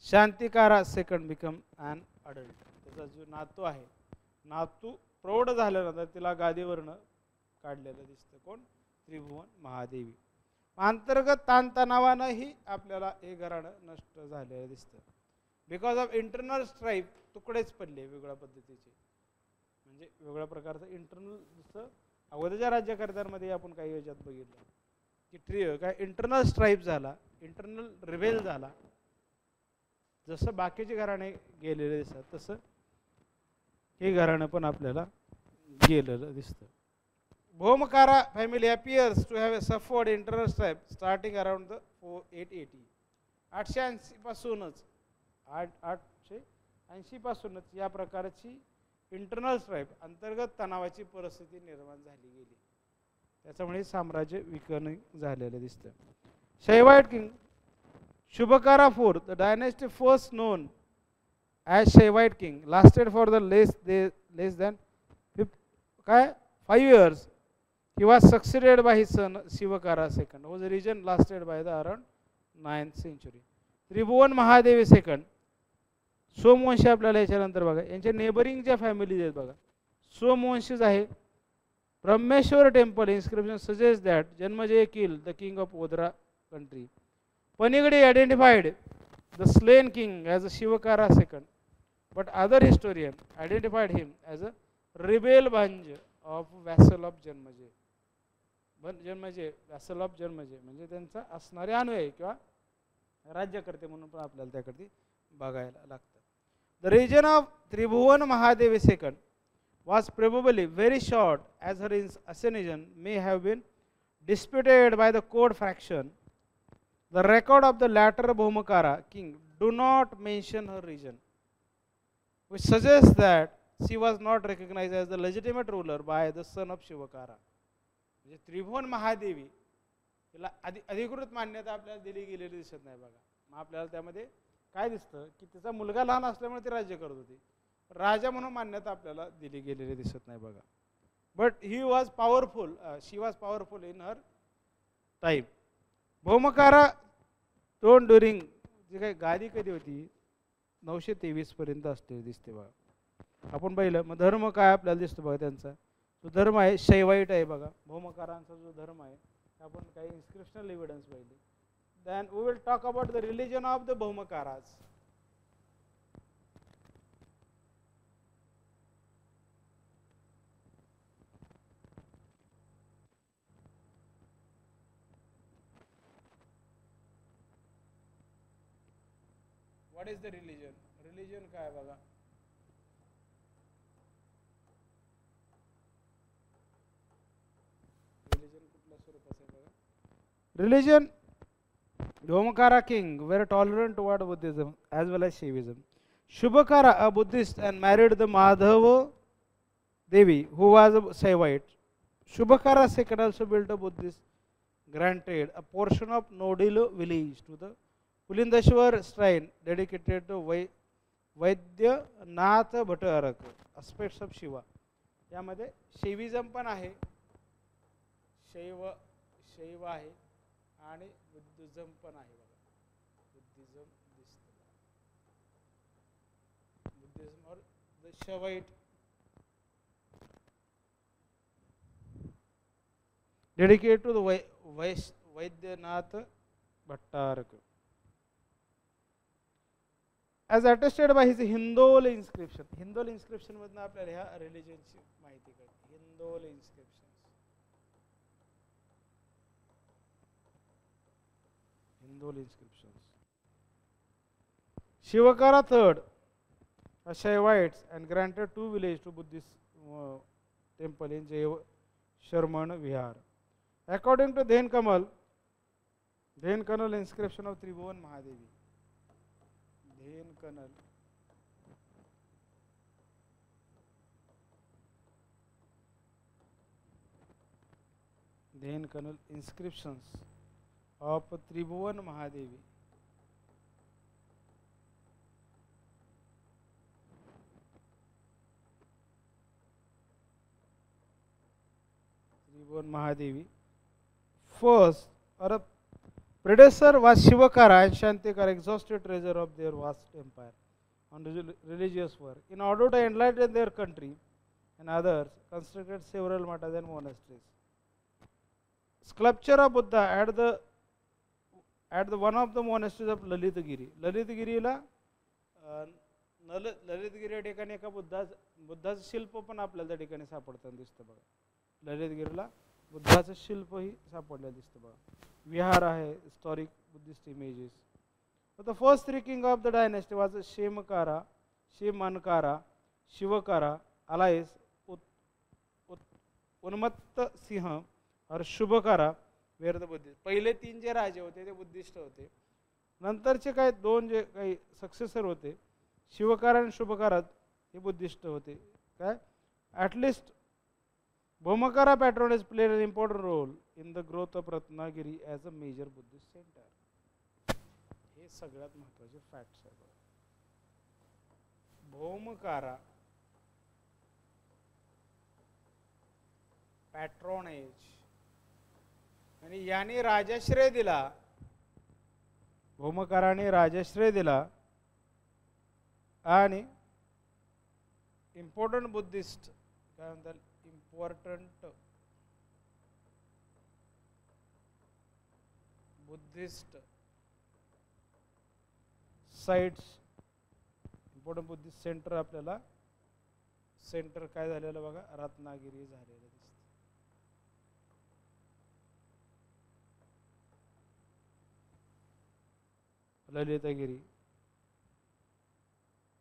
Shantikara II became an adult. त्याचा जो नातू आहे, नातू प्रौढ झाल्यानंतर तिला गादीवरनं काढलेलं दिसतं. कोण? त्रिभुवन महादेवी. अंतर्गत ताणतणावानंही आपल्याला हे घराणं नष्ट झालेलं दिसतं. बिकॉज ऑफ इंटरनल स्ट्राईफ तुकडेच पडले वेगळ्या पद्धतीचे, म्हणजे वेगळ्या प्रकारचं इंटरनल. जसं अगोदरच्या राज्यकर्त्यांमध्ये आपण काही याच्यात बघितलं की काय इंटरनल स्ट्राईफ झाला, इंटरनल रिव्हेल झाला. जसं बाकीचे घराणे गेलेले दिसतात तसं हे घराणं पण आपल्याला गेलेलं दिसतं. Bhumkara family appears to have suffered internal strife starting around the 880. 880 पासूनच या प्रकारची इंटरनल स्ट्राईफ अंतर्गत तणावाची परिस्थिती निर्माण झाली गेली. त्याच्यामुळे साम्राज्य विकर्ण झालेलं दिसतं. Shaivite king Shubhakara IV, the dynasty first known as Shaivite king, lasted for the less than 5 years. He was succeeded by his son Shivakara II, whose reign lasted by the around 9th century. Tribhuvan Mahadevi second, Somvanshi आपल्याला याच्यानंतर बघा. यांच्या नेबरिंग ज्या फॅमिलीज आहेत बघा, सोमवंशीच आहे. Brahmeshvara temple inscription suggest that Janamejaya kill the king of Odra country. Panigadi identified the slain king as a Shivakara II, but other historians identified him as a rebel Bhanj of vassal of Janmajay. Janmejay vassal of Janmajay म्हणजे त्यांचा असणारे अनुयायी किंवा राज्यकर्ते म्हणून पण आपल्याला त्याकडे बघायला लागतं. The region of Tribhuvan Mahadevi II was probably very short, as her ascension may have been disputed by the court faction. The record of the latter Bhaumakara king do not mention her region, which suggests that she was not recognized as the legitimate ruler by the son of Shivakara. म्हणजे त्रिभुवन महादेवी तिला अधिकृत मान्यता आपल्याला दिली गेलेली दिसत नाही बघा. मग आपल्याला त्यामध्ये काय दिसतं की तिचा मुलगा लहान असल्यामुळे ती राज्य करत होती, राजा म्हणून मान्यता आपल्याला दिली गेलेली दिसत नाही बघा. But he was powerful, she was powerful in her time. Bhaumakara टोन ड्युरिंग जी काही गादी कधी होती 923 पर्यंत असते दिसते बघा. आपण पाहिलं मग धर्म काय आपल्याला दिसतो बघा. त्यांचा जो धर्म आहे शैवाईट आहे बघा. भौमकारांचा जो धर्म आहे आपण काही इन्स्क्रिप्शनल एव्हिडन्स पाहिले. Then we will talk about the religion of the Bhaumakaras. What is the religion? Religion काय बघा. Religion कुठल्या स्वरूपाचं आहे बघा. Religion, Bhaumakara king were tolerant toward Buddhism as well as Shaivism. Shubhakara, a Buddhist, and married the Madhava Devi, who was a Shaivite. Shubhakara II also built a Buddhist, granted a portion of Nodilo village to the Pulindeshwar shrine dedicated to Vaidyanath Bhattarak, aspects of Shiva. यामध्ये शैविझम पण आहे, शैव आहे आणि बुद्धिझम पण आहे बघा. बुद्धिझम दिसतं, बुद्धिझम और the शैवाइट dedicated to the Vaidyanath Bhattarak, as attested by his Hindol inscription. Hindol inscription मधून आपल्याला ह्या रिलिजनची माहिती कळते. Hindol inscription, Hindol inscriptions. Shivakara III, a Shaivites, and granted 2 villages to Buddhist temple in Jaiva Sharman Vihar. According to Dhen Kanal inscription of Tribhuvan Mahadevi. Dhen Kanal. Dhen Kanal inscriptions of Tribhuvan Mahadevi. Tribhuvan Mahadevi. First, or a predecessor was Shivakara and Shantikara, exhausted treasure of their vast empire on religious work. In order to enlighten their country and others, constructed several matas and monasteries. Sculpture of Buddha at the one of the monasteries of Lalitagiri. ललितगिरीला ललितगिरी ठिकाणी एका बुद्धाचं शिल्प पण आपल्याला त्या ठिकाणी सापडताना दिसतं बघा. ललितगिरीला बुद्धाचं शिल्पही सापडलेलं दिसतं बघा. विहार आहे, historic Buddhist images. The first 3 kings of the dynasty was Shemakara, Shemankara, Shivakara, alias Unmatta Singha और शुभकारा वेर द बुद्धिस्ट. पहिले 3 जे राजे होते ते बुद्धिस्ट होते. नंतरचे काही 2 जे काही सक्सेसर होते शिवकारा आणि शुभकारा हे बुद्धिस्ट होते. काय at least Bhaumakara patronage played an important role in the growth of Ratnagiri as a major Buddhist center. हे सगळ्यात महत्त्वाचे फॅक्ट्स आहेत. Bhaumakara पॅट्रोनेज आणि याने राजाश्रय दिला भौमकाराने राजाश्रय दिला आणि इम्पॉर्टंट बुद्धिस्ट काय म्हणतात important Buddhist sites important Buddhist centre आपल्याला सेंटर काय झालेलं बघा रत्नागिरी झालेलं दिसतं. Lalitagiri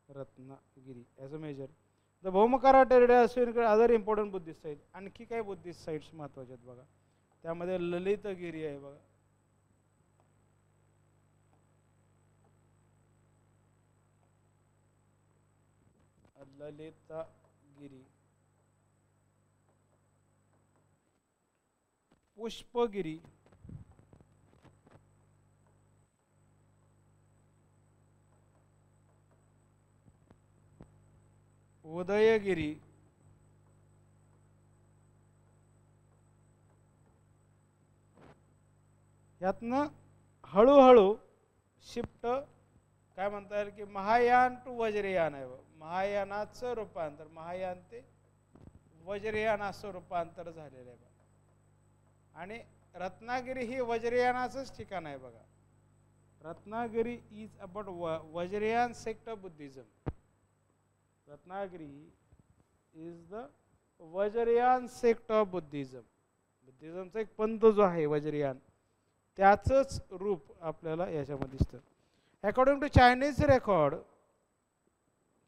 Ratnagiri as a major the Bhaumakara territory other important Buddhist site. आणखी काय बुद्धिस्ट साईट्स महत्वाचे आहेत बघा त्यामध्ये ललितगिरी आहे बघा. ललितगिरी पुष्पगिरी उदयगिरी यातनं हळूहळू शिफ्ट काय म्हणता येईल की महायान टू वज्रयान आहे. महायानाचं रूपांतर महायान ते वज्रयान असं रूपांतर झालेलं आहे बघा. आणि रत्नागिरी ही वज्रयानाचंच ठिकाण आहे बघा. Ratnagiri is about Vajrayana sect of Buddhism. Ratnagiri is the Vajrayana sect of Buddhism. बुद्धिझमचा एक पंथ जो आहे वज्रयान त्याचंच रूप आपल्याला याच्यामध्ये दिसतं. अकॉर्डिंग टू चायनीज रेकॉर्ड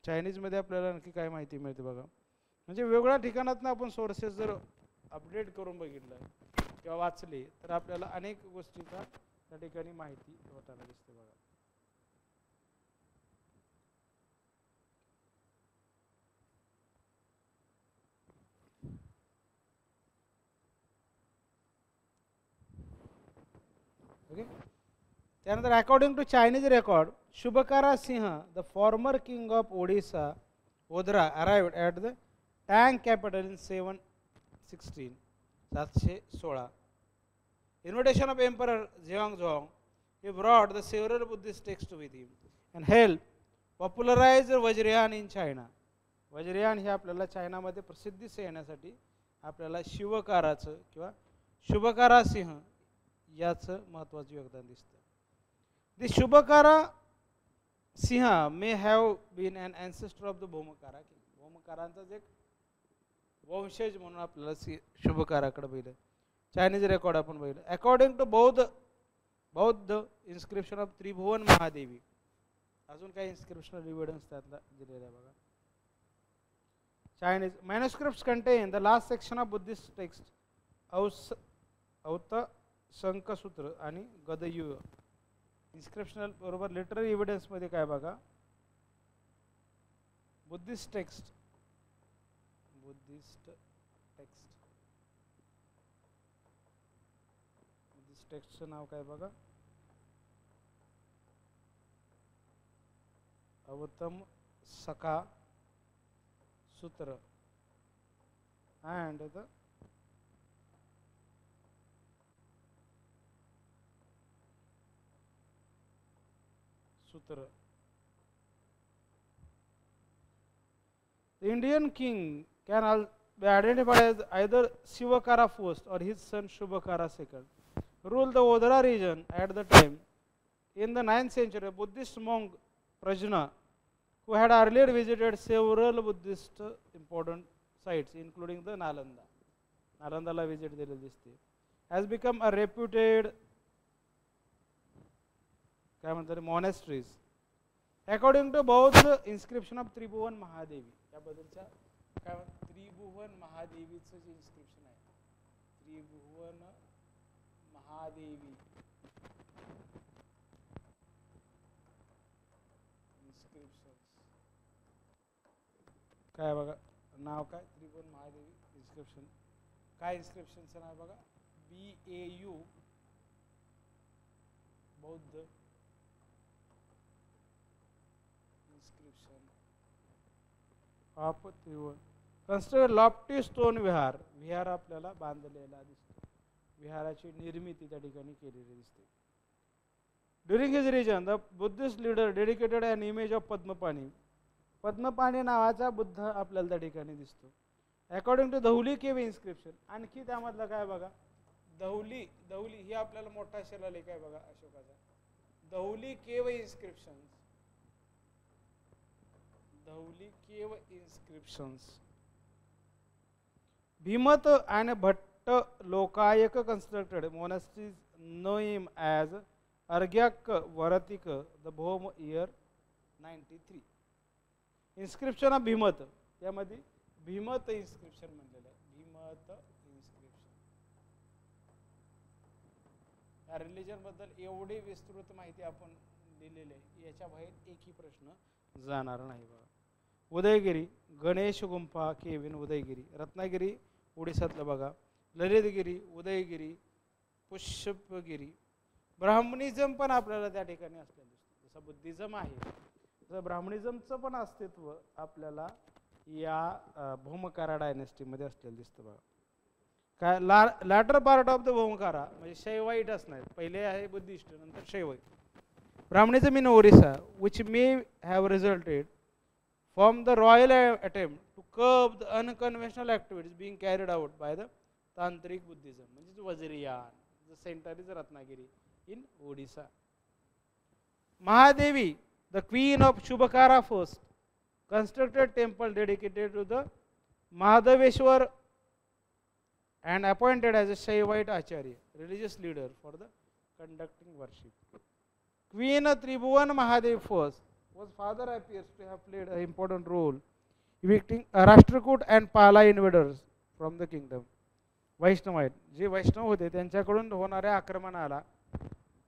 चायनीजमध्ये आपल्याला आणखी काय माहिती मिळते बघा. म्हणजे वेगवेगळ्या ठिकाणातून आपण सोर्सेस जर अपडेट करून बघितलं किंवा वाचले तर आपल्याला अनेक गोष्टीचा त्या ठिकाणी माहिती होताना दिसते बघा. ओके. त्यानंतर according to Chinese record Shubhakara Simha the former king of Odisha Odra arrived at the Tang capital in 716. Invitation of Emperor Zheongzong, he brought the several Buddhist texts with him and helped popularize Vajrayan in China. Vajrayana हे आपल्याला चायनामध्ये प्रसिद्धीस येण्यासाठी आपल्याला शिवकाराचं किंवा शुभकारा सिंह याचं महत्त्वाचं योगदान दिसतं. The Shubhakara Sinha may have been an ancestor of the भौमकारा king. भौमकारांचाच एक वंशज म्हणून आपल्याला शुभकाराकडे बघितलं. चायनीज रेकॉर्ड आपण बघितलं. अकॉर्डिंग टू बौद्ध इन्स्क्रिप्शन ऑफ त्रिभुवन महादेवी. अजून काही इन्स्क्रिप्शनल एव्हिडन्स त्यातला दिलेला आहे बघा. Chinese manuscripts contain the last section of Buddhist text अवत शंखसूत्र आणि गदयुग. इन्स्क्रिप्शनल बरोबर लिटररी एव्हिडन्स मध्ये काय बघा बुद्धिस्ट टेक्स्ट टेक्स्टचं नाव काय बघा अवतम सका सूत्र and the sutra. The Indian king can be identified as either Shivakara first or his son Shubhakara second. Ruled the Odra region at the time. In the 9th century, a Buddhist monk Prajna, who had earlier visited several Buddhist important sites, including the Nalanda. Nalandala visit दिलेली दिसते. Has become a reputed काय म्हणतात monasteries. According to Bauddha inscription of Tribhuvan Mahadevi. याबद्दलच्या काय म्हणतात त्रिभुवन महादेवीचं जे इन्स्क्रिप्शन आहे त्रिभुवन महादेवी काय बघा नाव काय त्रिभुवन महादेवी इन्स्क्रिप्शन काय इन्स्क्रिप्शनचं नाव बघा BAU बौद्ध inscription of Tribhuvana. Constructed lofty stone vihara. विहार आपल्याला बांधलेला दिसतो. विहाराची निर्मिती त्या ठिकाणी केलेली दिसते. During his region the Buddhist leader dedicated an image of Padmapani. Padmapani नावाचा बुद्ध आपल्याला त्या ठिकाणी दिसतो. अकॉर्डिंग टू धौली केव इन्स्क्रिप्शन. आणखी त्यामधलं काय बघा, धौली ही आपल्याला मोठा शिलालेख आहे बघा अशोकाचा. धौली केव inscription, Dhauli cave inscriptions. Bhimata and Bhatta Lokayaka constructed monasteries known as Argyak Varatik the Bhom year 93. Inscription of Bhimata, त्यामध्ये भीमत इन्स्क्रिप्शन म्हणलेलं आहे. भीमत इन्स्क्रिप्शन. या रिलिजन बद्दल एवढी विस्तृत माहिती आपण दिलेली आहे, याच्या बाहेर एकही प्रश्न जाणार नाही बघा. उदयगिरी गणेश गुंफा केविन उदयगिरी. रत्नागिरी ओडिसातलं बघा. ललितगिरी, उदयगिरी, पुष्पगिरी. ब्राह्मणिझम पण आपल्याला त्या ठिकाणी असलेलं दिसतं. जसं बुद्धिझम आहे तसं ब्राह्मणिझमचं पण अस्तित्व आपल्याला या भौमकारा डायनेस्टीमध्ये असलेलं दिसतं बघा. काय later part of the Bhaumakara म्हणजे शैवाईट असणार. पहिले आहे बुद्धिस्ट, नंतर Shaivite. Brahmanism in Orissa which may have resulted from the royal attempt to curb the unconventional activities being carried out by the Tantric Buddhism. म्हणजे वज्रियान. The center is Ratnagiri in Odisha. Mahadevi, the queen of Shubhakara first, constructed temple dedicated to the Mahadeveshwar and appointed as a Shaivite Acharya, religious leader for the conducting worship. Queen Tribhuvan Mahadevi first was father appears to have played an important role evicting Rashtrakoot and Pala invaders from the kingdom. वैष्णवाईट जे वैष्णव होते त्यांच्याकडून होणाऱ्या आक्रमणाला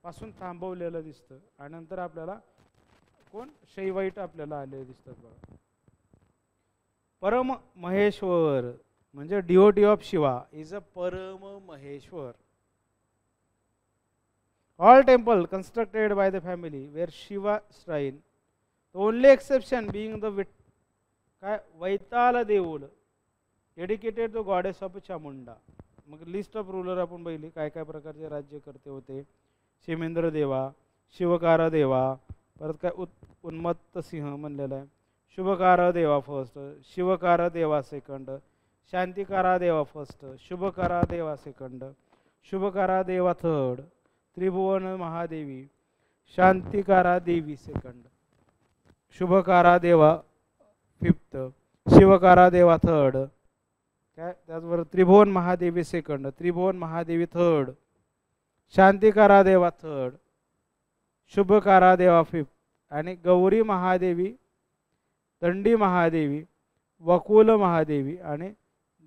पासून थांबवलेलं दिसतं. आणि नंतर आपल्याला कोण शैवाईट आपल्याला आलेले दिसतात बघा. परम महेश्वर म्हणजे डिओटी ऑफ शिवा इज अ परम Maheshwar. All temple constructed by the family were Shiva shrine. The only exception being the Vaitala Deul dedicated to goddess of Chamunda. मग लिस्ट ऑफ रूलर आपण बघितली काय काय प्रकारचे राज्य करते होते. क्षेमेंद्र देवा, शिवकार देवा, परत काय उन्मत्त सिंह म्हणलेला आहे. शुभकार देवा फर्स्ट, शिवकार देवा सेकंड, शांतिकारा देवा फर्स्ट, शुभकारा देवा सेकंड, शुभकारा देवा थर्ड, त्रिभुवन महादेवी, शांतिकारा देवी सेकंड, शुभकारा देवा फिफ्थ, शिवकारा देवा थर्ड. काय त्याचबरोबर त्रिभुवन महादेवी सेकंड, त्रिभुवन महादेवी थर्ड, शांतिकारा देवा थर्ड, शुभकारा देवा फिफ्थ आणि गौरी महादेवी, दंडी महादेवी, वकुल महादेवी आणि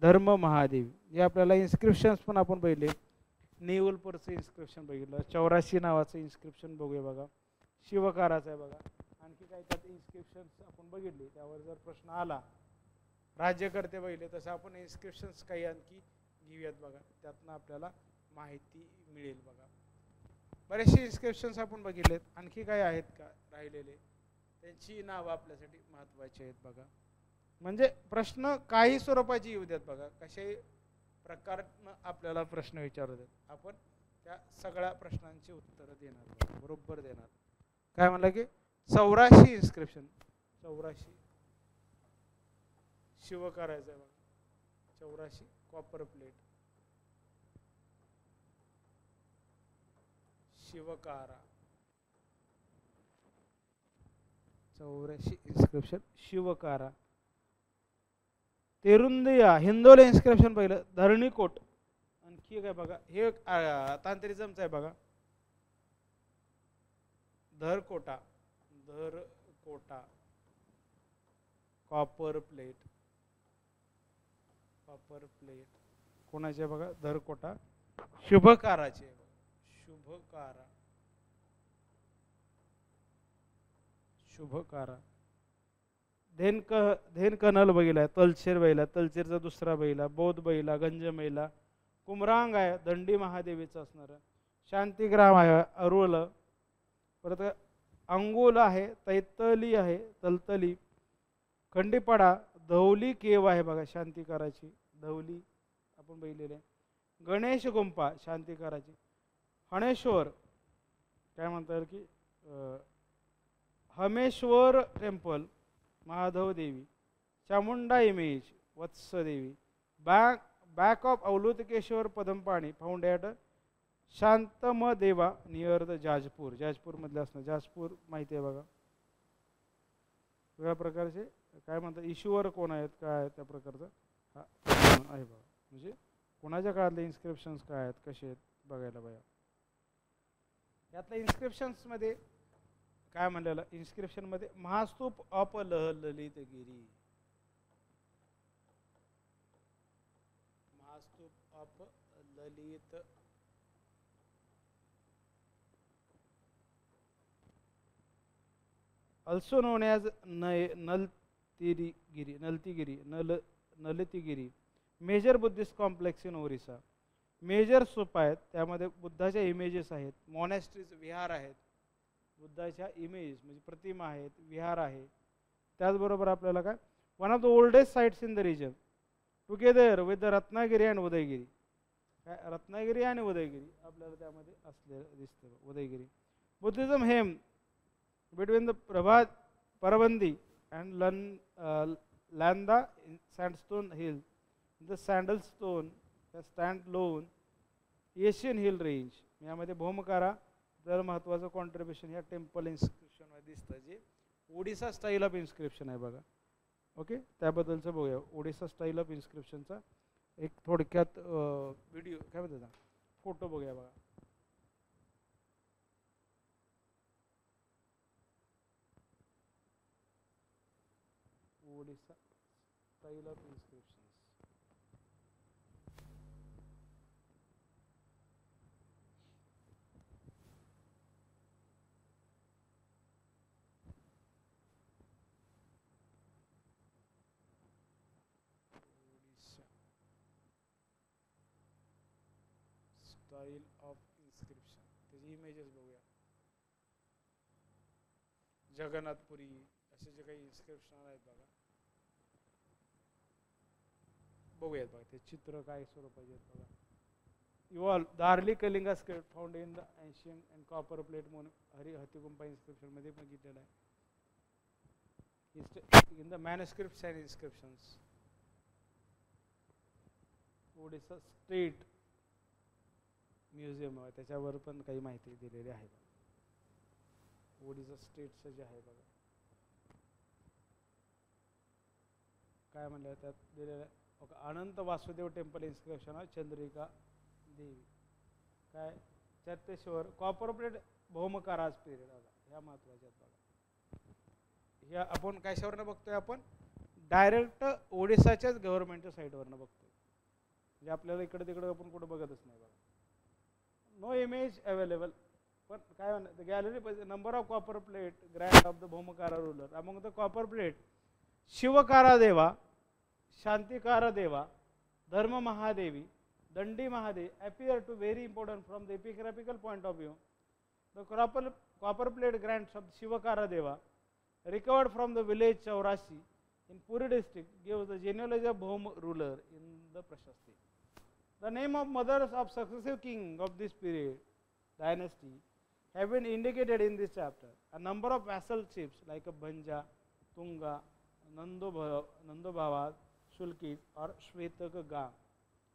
धर्म महादेवी. हे आपल्याला इन्स्क्रिप्शन्स पण आपण बघितले. नेवलपूरचं इन्स्क्रिप्शन बघितलं. 84 नावाचं इन्स्क्रिप्शन बघूया बघा. शिवकाराचं आहे बघा. आणखी काही त्यात इन्स्क्रिप्शन्स आपण बघितले, त्यावर जर प्रश्न आला राज्यकर्ते बघितले तसं आपण इन्स्क्रिप्शन्स काही आणखी घेऊयात बघा. त्यातनं आपल्याला माहिती मिळेल बघा. बरेचसे इन्स्क्रिप्शन्स आपण बघितलेत. आणखी काही आहेत का राहिलेले, त्यांची नावं आपल्यासाठी महत्त्वाची आहेत बघा. म्हणजे प्रश्न काही स्वरूपाची येऊ देत बघा. कशाही प्रकारनं आपल्याला प्रश्न विचारू देत, आपण त्या सगळ्या प्रश्नांची उत्तरं देणार बरोबर देणार. काय म्हणलं की 84 इन्स्क्रिप्शन, 84 शिव करायचं आहे बघा. 84 कॉपर प्लेट शिवकारा. 84 इन्स्क्रिप्शन शिवकारा. तेरुंदिया हिंदोले इन्स्क्रिप्शन पहिलं. धरणीकोट. आणखी काय बघा, हे तांत्रिझमचं आहे बघा. धरकोटा, धरकोटा कॉपर प्लेट, कॉपर प्लेट कोणाचे बघा. धरकोटा शुभकाराचे, शुभकारा, शुभकारा. धेन कनल बघितला, तलचेर बघितला, तलचेरचा दुसरा बघितला, बौद्ध बघितला, गंज बघितला, कुमरांग आहे दंडी महादेवीचं असणार, शांतिग्राम आहे अरुल, परत अंगोल आहे, तैतली आहे, तलतली, खंडीपाडा, धौली केव आहे बघा शांतिकाराची, धौली आपण बघितलेले. गणेश गुंफा शांतिकाराची, हणेश्वर काय म्हणता येईल की हमेश्वर temple Mahadhava Devi, Chamunda image Vatsadevi, back of Avalokiteshvara Padmapani found at Shantamadeva near the Jajpur. जाजपूरमधले असणार, जाजपूर माहिती आहे बघा. वेगळ्या प्रकारचे काय म्हणतात ईश्वर कोण आहेत काय आहेत त्या प्रकारचं हा आहे बघा. म्हणजे कोणाच्या काळातले इन्स्क्रिप्शन्स काय आहेत कसे आहेत बघायला बघा. यातल्या इन्स्क्रिप्शन्समध्ये काय म्हणलेलं इन्स्क्रिप्शनमध्ये Mahastupa of Lalitagiri, Mahastupa of Lalit also known as Nalatigiri, major Buddhist complex in Orissa. Major stupa आहेत त्यामध्ये बुद्धाच्या इमेजेस आहेत, मॉनेस्ट्रीज विहार आहेत, बुद्धाच्या इमेज म्हणजे प्रतिमा आहेत, विहार आहे. त्याचबरोबर आपल्याला काय one of the oldest sites in the region together with the Ratnagiri and Udayagiri. काय रत्नागिरी आणि उदयगिरी आपल्याला त्यामध्ये असलेलं दिसतं. उदयगिरी बुद्धिझम हेम between the Parabandi and Landa sandstone hill, the sandalstone, the standalone Asian hill range. यामध्ये भौमकारा जर महत्त्वाचं कॉन्ट्रीब्युशन ह्या टेम्पल इन्स्क्रिप्शनमध्ये दिसतं जे ओडिसा स्टाईल ऑफ इन्स्क्रिप्शन आहे बघा. ओके, त्याबद्दलचं बघूया. ओडिसा स्टाईल ऑफ इन्स्क्रिप्शनचा एक थोडक्यात व्हिडिओ काय म्हणतात फोटो बघूया बघा. Odisha style of inscriptions. Odisha style of inscription. त्याची इमेजेस बघूया. जगन्नाथपुरी असे जे काही इन्स्क्रिप्शन आहेत बघा, बघूयात बघा ते चित्र काय स्वरूपाचे आहेत बघा. Evolve the early Kalinga script found in the ancient and copper plate म्हणून हतिकुंपा इन्स्क्रिप्शनमध्ये बघितलेलं आहे. In the manuscripts and inscriptions. Odisha state museum आहे त्याच्यावर पण काही माहिती दिलेली आहे. ओडिसा स्टेटचं जे आहे बघा काय म्हणलं त्यात दिलेलं आहे. Anant Vasudev temple inscription of Chandrika Devi. काय Chatteshvar copper plate Bhaumakaras period बघा. ह्या महत्त्वाच्या आहेत बघा. ह्या आपण कशावरनं बघतोय आपण डायरेक्ट ओडिसाच्याच गव्हर्नमेंटच्या साईटवरनं बघतोय. म्हणजे आपल्याला इकडे तिकडे आपण कुठं बघतच नाही बघा. No image available. पण काय म्हणतात gallery number of copper plate grant of the Bhaumakara ruler among the copper plate Shivakara Deva, Shantikara देवा, धर्म महादेवी, दंडी Mahadevi appear to very important from the epigraphical point of view. The copper plate grants of Shivakara Deva recovered from the village Chaurasi in Puri district gives the genealogy of Bhom ruler in the Prashasti. The name of mothers of successive king of this period dynasty have been indicated in this chapter. A number of vassal chiefs like Bhanja, Tunga, Nandobhava, Shulkit or Shvetaka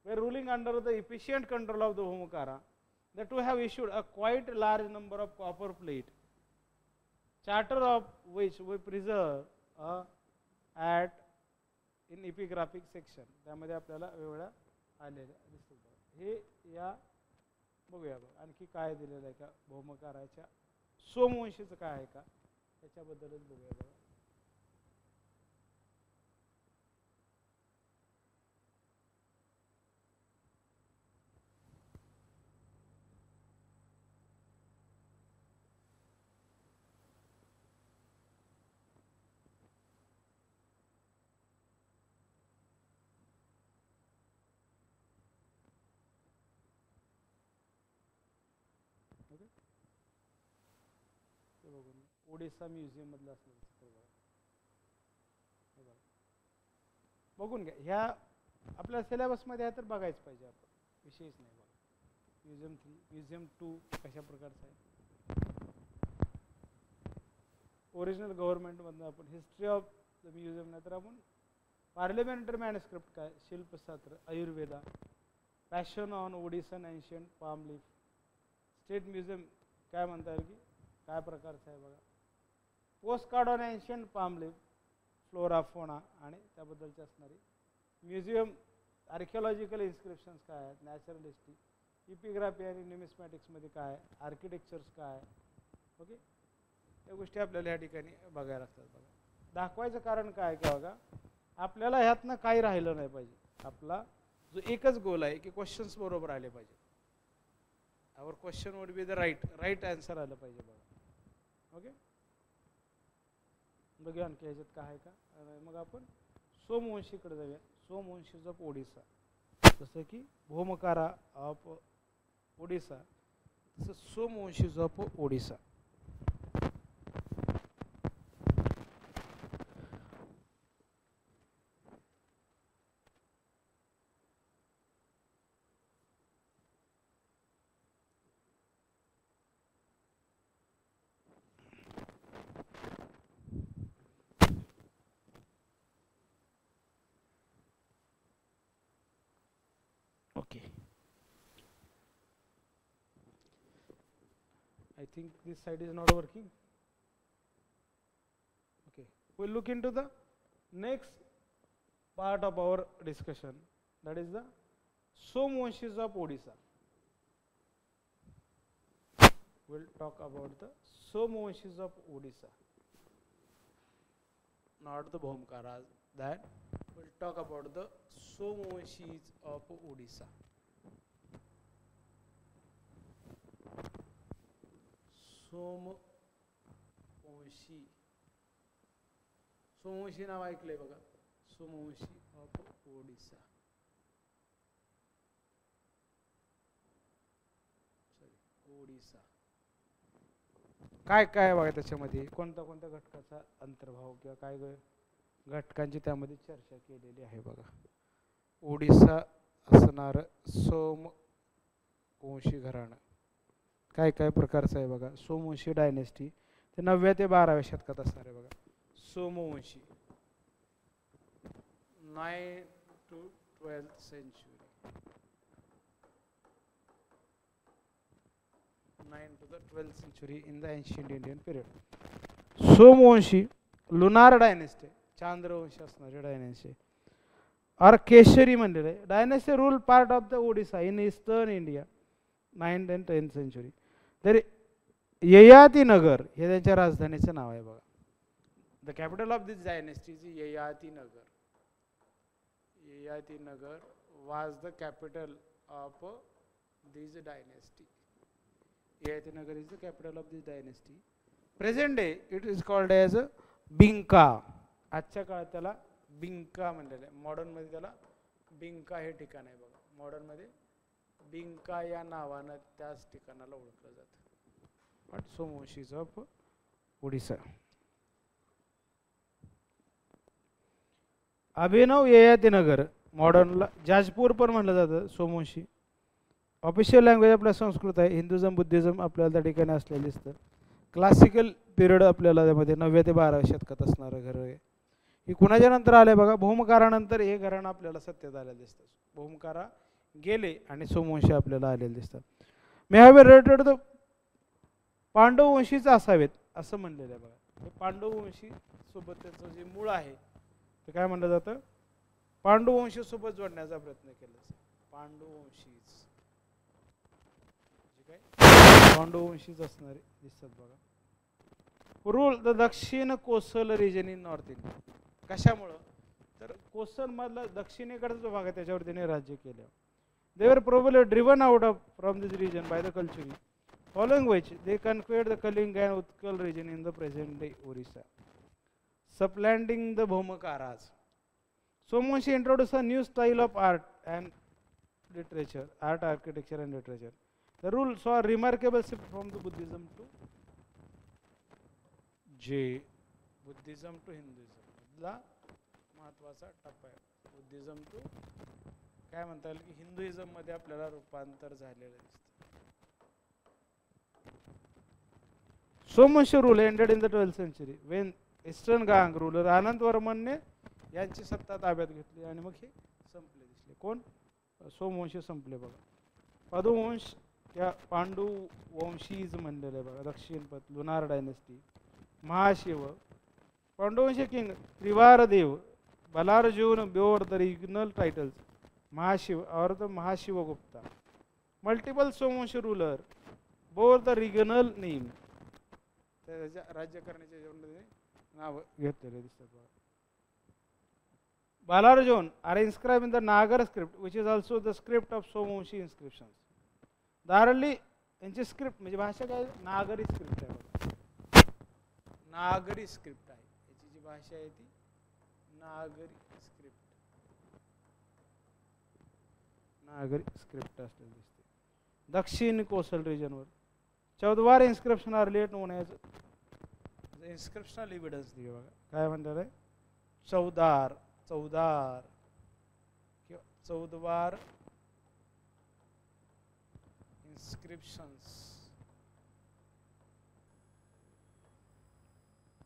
were ruling under the efficient control of the Bhumkara. The two have issued a quite large number of copper plate, charter of which we preserve at in epigraphic section. त्यामध्ये आपल्याला वेगळ्या आलेल्या दिसतात. हे या बघूया बघा आणखी काय दिलेलं आहे का भौमकाराच्या सोमवंशीचं काय आहे का त्याच्याबद्दलच बघूया बघा. ओडिसा म्युझियम मधलं असलेलं चित्र बघा. बघून घ्या. ह्या आपल्या सिलेबसमध्ये आहे तर बघायच पाहिजे आपण, विषयच नाही बघा. म्युझियम 3 म्युझियम 2 कशा प्रकारचा आहे. ओरिजिनल गव्हर्नमेंटमधनं आपण हिस्ट्री ऑफ द म्युझियम, नाहीतर आपण पार्लिमेंटरी मॅन्युस्क्रिप्ट काय, Shilpashastra, Ayurveda, passion on Odishan ancient palm leaf, state museum काय म्हणता येईल की काय प्रकारचं आहे बघा, post card on ancient palm leaf, flora fauna आणि त्याबद्दलची असणारी म्युझियम, आर्किओलॉजिकल इन्स्क्रिप्शन्स काय आहेत, नॅचरल हिस्ट्री, इपिग्राफी आणि न्यूमिस्मॅटिक्समध्ये काय आहे, आर्किटेक्चर्स काय आहे. ओके, या गोष्टी आपल्याला या ठिकाणी बघायला लागतात. बघा, दाखवायचं कारण काय की बघा आपल्याला ह्यातनं काही राहिलं नाही पाहिजे. आपला जो एकच गोल आहे की क्वेश्चन्स बरोबर आले पाहिजे. Our question would be the right answer आलं पाहिजे बघा. ओके, बघूया आणखी ह्याच्यात काय आहे का. मग आपण सोमवंशीकडे जाऊया. सोमवंशीज ऑफ ओडिसा, जसं की भोमकारा ऑफ ओडिसा, तसं Somvanshis of Odisha. Okay, I think this side is not working. Okay, we'll look into the next part of our discussion, that is the Somvanshis of Odisha. We'll talk about the Somvanshis of Odisha, not the Bhomkaras. That we'll talk about the Somvanshis of Odisha. Somvanshi, Somvanshi नाव ऐकलंय बघा, सोमवंशी ऑफ ओडिसा. ओडिसा काय काय बघा, त्याच्यामध्ये कोणत्या कोणत्या घटकाचा अंतर्भाव किंवा काय घटकांची त्यामध्ये चर्चा केलेली आहे बघा. ओडिसा असणार सोमवंशी घराणं काय काय प्रकारचं आहे बघा. सोमवंशी डायनेस्टी ते 9व्या ते 12व्या शतकात असणार आहे बघा. Somvanshi 9 to 12th century, 9 to the 12th century in the ancient Indian period. Somvanshi lunar dynasty, Chandravanshi असणारी डायनेस्टी, और केशरी म्हणलेलं आहे. Dynasty rule part of the Odisha in eastern India 9th and 10th century. तर ययाती नगर हे त्यांच्या राजधानीचं नाव आहे बघा. The capital of this dynasty is Yayati Nagar. Yayati Nagar was the capital of this dynasty. Yayati Nagar is the capital of this dynasty. Present day it is called as बिंका. आजच्या काळात त्याला बिंका म्हणलेलं आहे. मॉडर्न मध्ये त्याला बिंका हे ठिकाण आहे बघा. मॉडर्न मध्ये बिंका या नावानं त्याच ठिकाणाला ओळखलं जातं. But Somvanshis of Odisha. अभिनव ययाती नगर, मॉडर्नला जाजपूर पण म्हणलं जातं सोमवंशी. ऑफिशियल लँग्वेज आपला संस्कृत आहे. हिंदुझम बुद्धिझम आपल्याला त्या ठिकाणी असलेलं दिसतं. क्लासिकल पिरियड आपल्याला त्यामध्ये 9व्या ते 12व्या शतकात असणारं घर आहे. ही कुणाच्या नंतर आले बघा, भौमकारानंतर हे घराणं आपल्याला सत्तेत आलेलं दिसतं. भौमकारा गेले आणि सोमवंशी आपल्याला आलेले दिसतात. मे हॅव रिलेटेड द पांडववंशीच असावेत असं म्हणलेलं आहे बघा. हे पांडववंशी सोबत त्याचं जे मूळ आहे ते काय म्हणलं जातं, पांडववंशी सोबत जोडण्याचा प्रयत्न केला. पांडववंशीच काय पांडववंशीच असणारे दिसतात बघा. Rule the Dakshina Kosala region in north India. कशामुळं तर कोसल मधला दक्षिणेकडचा जो भाग आहे त्याच्यावर त्याने राज्य केलं. They were probably driven out of from this region by the Kalachuri, following which they conquered the Kalinga and Utkal region in the present day Orissa, supplanting the Bhomakaras. Somvanshi introduced a new style of art and literature, art, architecture and literature. The rule saw a remarkable shift from the Buddhism to Buddhism to Hinduism. ला महत्वाचा टप्पा आहे. बुद्धिझम टू काय म्हणता येईल की हिंदुइझम मध्ये आपल्याला रूपांतर झालेलं दिसतं. Somvanshi rule ended in the 12th century when eastern Ganga ruler आनंदवर्मनने यांची सत्ता ताब्यात घेतली आणि मग हे संपले दिसले. कोण? सोमवंशी संपले बघा. पदुवंश या पांडू वंशीज म्हणलेले बघा. दक्षिण पद lunar dynasty. Mahashiva Panduvanshi king Tivaradeva Balarjuna bore the regional titles Mahashiva और the Mahashivagupta. Multiple Somvanshi ruler bore the regional name. त्याच्या राज्य करण्याच्या जीवनामध्ये नाव घेतलेले दिसतात बघा. Balarjun are inscribed in the Nagar script, which is also the script of Somavamshi inscriptions. दारली यांची स्क्रिप्ट म्हणजे भाषा काय? नागरी स्क्रिप्ट आहे बघा. नागरी स्क्रिप्ट आहे. याची जी भाषा आहे ती नागरी स्क्रिप्ट. नागरी स्क्रिप्ट असलेली दिसते. दक्षिण कोसल रिजनवर 14 inscription are late known as inscriptional evidence दिले बघा. काय म्हणतात आहे? चौदार किंवा 14 inscriptions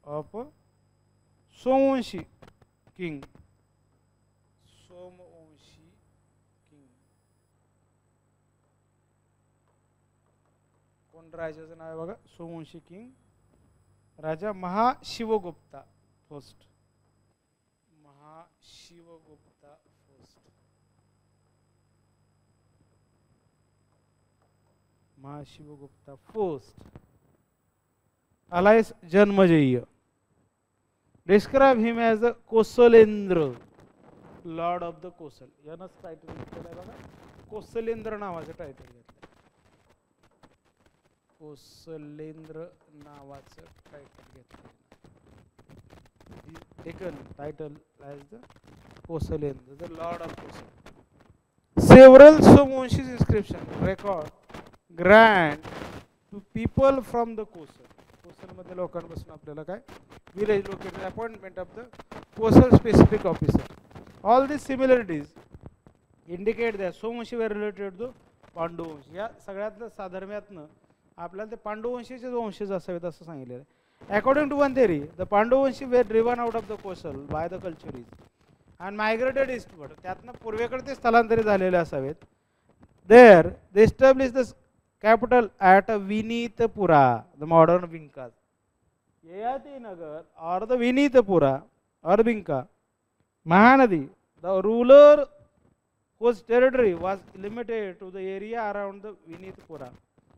of Somvanshi king. Somvanshi king कोण राजाचं नाव आहे बघा? सोमवंशी किंग राजा Mahashivagupta first. Mahashivagupta first. Mahashivagupta first. Alias Janmejaya. Describe him as a Kosalendra, lord of the Kosala. यानंच टायटल घेतलेलं आहे बघा. कोसलेंद्र नावाचं टायटल घेतलं. कोसलेंद्र नावाचं टायटल घेतलं. Taken title as the Kosalendra, the lord of Kosal. Several Somavamshi inscriptions record grant to people from the Kosal. Kosala मध्ये लोकांपासून आपल्याला काय? Village located appointment of the Kosala specific officer. All this similarities indicate that Somavamshi were related to Panduvansh. या सगळ्यातलं साधर्म्यातनं आपल्याला ते पांडुवंशीचे वंशज असावेत असं सांगितलेलं आहे. According to one theory, the Pandavavanshi were driven out of the Kosal by the Kalchuris and migrated eastward. त्यातनं पूर्वेकडे ते स्थलांतरित झालेले असावेत. There they established the capital at Vinitapura, the modern Vinkas. Yayati Nagar or the Vinitapura or Vinka. Mahanadi, the ruler whose territory was limited to the area around the Vinitapura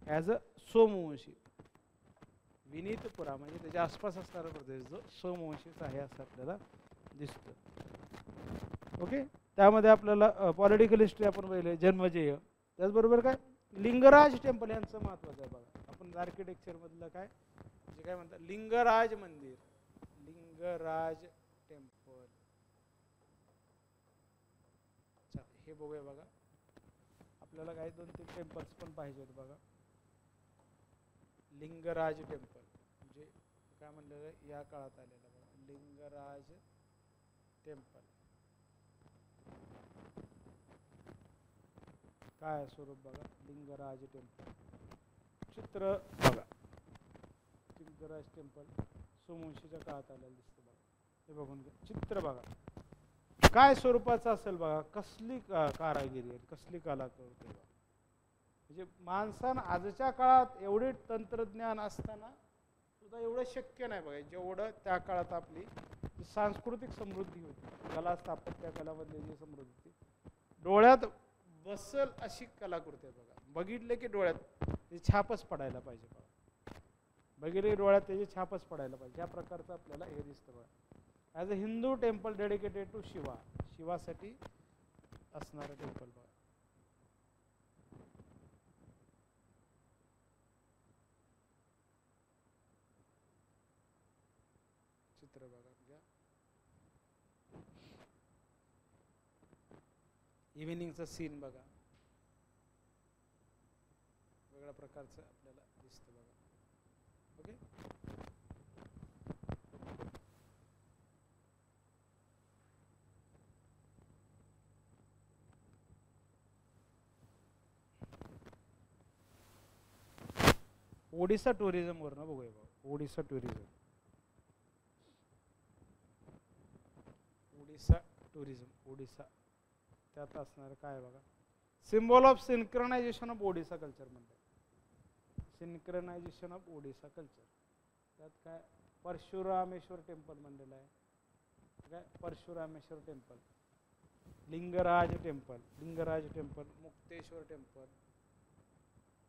as a Somavamshi. विनीतपुरा म्हणजे त्याच्या आसपास असणारा प्रदेश जो सोमवंशीचा आहे असं आपल्याला दिसतं. ओके. त्यामध्ये आपल्याला पॉलिटिकल हिस्ट्री आपण पाहिले. जन्मजेय. त्याचबरोबर काय? लिंगराज टेम्पल यांचं महत्त्वाचं आहे बघा. आपण आर्किटेक्चर मधलं काय म्हणजे काय म्हणतात? लिंगराज मंदिर. लिंगराज टेम्पल. हे बघूया बघा. आपल्याला काय 2-3 टेम्पल्स पण पाहिजे होते बघा. लिंगराज टेम्पल म्हणजे काय म्हणलं या काळात आलेलं बघा. लिंगराज टेम्पल काय स्वरूप बघा. लिंगराज टेम्पल चित्र बघा. लिंगराज टेम्पल सोमवंशीच्या काळात आलेलं दिसतं बघा. हे बघून घ्या. चित्र बघा काय स्वरूपाचं असेल बघा. कसली कारागिरी आहे, कसली कलाकृती बघा. म्हणजे माणसानं आजच्या काळात एवढे तंत्रज्ञान असताना सुद्धा एवढं शक्य नाही बघा जेवढं त्या काळात आपली सांस्कृतिक समृद्धी होती. कला स्थापत्य कलामधली जी समृद्धी डोळ्यात बसल अशी कलाकृती आहे बघा. बघितले की डोळ्यात त्याची छापच पडायला पाहिजे बघा. बघितले डोळ्यात त्याची छापच पडायला पाहिजे. या प्रकारचं आपल्याला हे दिसतं बघा. As a Hindu temple dedicated to Shiva. शिवासाठी असणारं टेम्पल बघा. चित्र बघा. इव्हिनिंगचं सीन बघा. वेगळ्या प्रकारचं आपल्याला दिसतं बघा. ओके. ओडिसा टुरिझम वरनं बघूया बघा. ओडिसा टुरिझम, ओडिसा टुरिझम, ओडिसा त्यात असणार काय बघा. Symbol of synchronization of Odisha culture म्हणतात. सिंक्रोनायझेशन ऑफ ओडिसा कल्चर त्यात काय परशुरामेश्वर टेम्पल म्हणलेलं आहे. काय Parashurameshwar temple, Lingaraj temple, Lingaraj temple, Mukteshwar temple,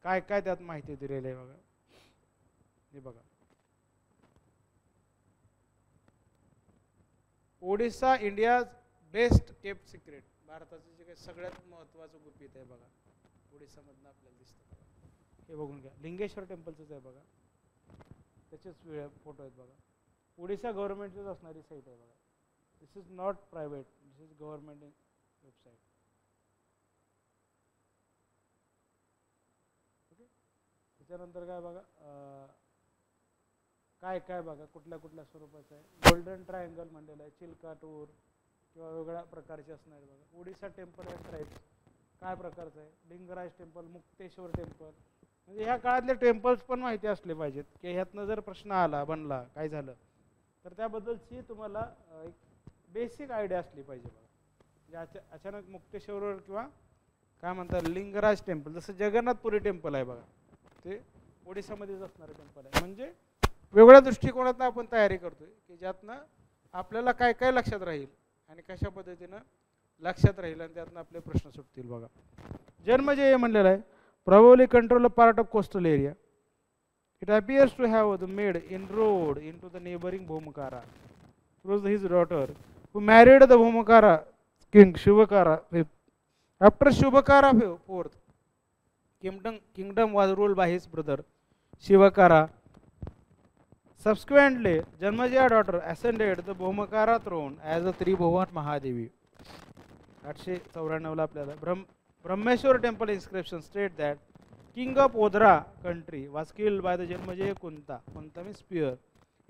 काय काय त्यात माहिती दिलेली आहे बघा. हे बघा Odisha India's best kept secret, भारताचं जे काही सगळ्यात महत्त्वाचं गुपित आहे बघा ओडिसामधनं आपल्याला दिसतं बघा. हे बघून घ्या. लिंगेश्वर टेम्पलचंच आहे बघा, त्याचेच फोटो आहेत बघा. ओडिसा गव्हर्नमेंटचीच असणारी साईट आहे बघा. This is not private, this is government website. Okay, त्याच्यानंतर काय बघा काय काय बघा कुठल्या कुठल्या स्वरूपाचं आहे. गोल्डन ट्रायंगल म्हणलेलं आहे, चिल्का टूर किंवा वेगळ्या प्रकारचे असणार आहे बघा. ओडिसा टेम्पल अँड ट्राईब्स काय प्रकारचं आहे. लिंगराज टेम्पल, मुक्तेश्वर टेम्पल, म्हणजे ह्या काळातले टेम्पल्स पण माहिती असले पाहिजेत की ह्यातनं जर प्रश्न आला बनला काय झालं तर त्याबद्दलची तुम्हाला एक बेसिक आयडिया असली पाहिजे बघा. म्हणजे अचानक मुक्तेश्वरवर किंवा काय म्हणतात लिंगराज टेम्पल, जसं जगन्नाथपुरी टेम्पल आहे बघा, ते ओडिसामध्येच असणारं टेम्पल आहे. म्हणजे वेगळ्या दृष्टिकोनातनं आपण तयारी करतोय की ज्यातनं आपल्याला काय काय लक्षात राहील आणि कशा पद्धतीनं लक्षात राहील आणि त्यातनं आपले प्रश्न सुटतील बघा. जन्मजय म्हणलेलं आहे. Probably control a part of coastal area. It appears to have made inroad into the neighboring Bhumikara. It was his daughter who married the Bhumikara king Shubhakara V. After Shubhakara IV, kingdom was ruled by his brother Shivakara. Subsequently, Janmejaya daughter ascended the Bhumikara throne as the Tribhuvan Mahadevi. 894 आपल्याला Brahmeshwar temple inscription state that king of Odra country was killed by the Janmejaya Kunta. Kunta means spear.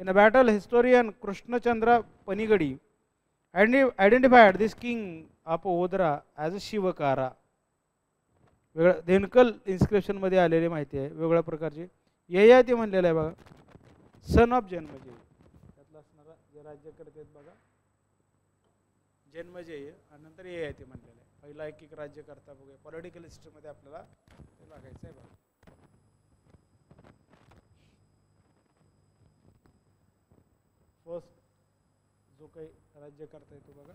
In a battle, historian Krishna Chandra Panigadi identified this king of Odra as a Shivakara. वेगळ्या धेनकल इन्स्क्रिप्शन मध्ये आलेली माहिती आहे वेगळ्या प्रकारची. ययाती म्हणलेलं आहे बघा, सन ऑफ जन्मजय. त्यातला असणारा जे राज्यकर्ते आहेत बघा जन्मजय आणि नंतर ययाती म्हणलेलं आहे. पहिला एक एक राज्यकर्ता बघूया. पॉलिटिकल हिस्ट्रीमध्ये आपल्याला ते लागायचं आहे बघा. फर्स्ट जो काही राज्यकर्ता आहे तो बघा,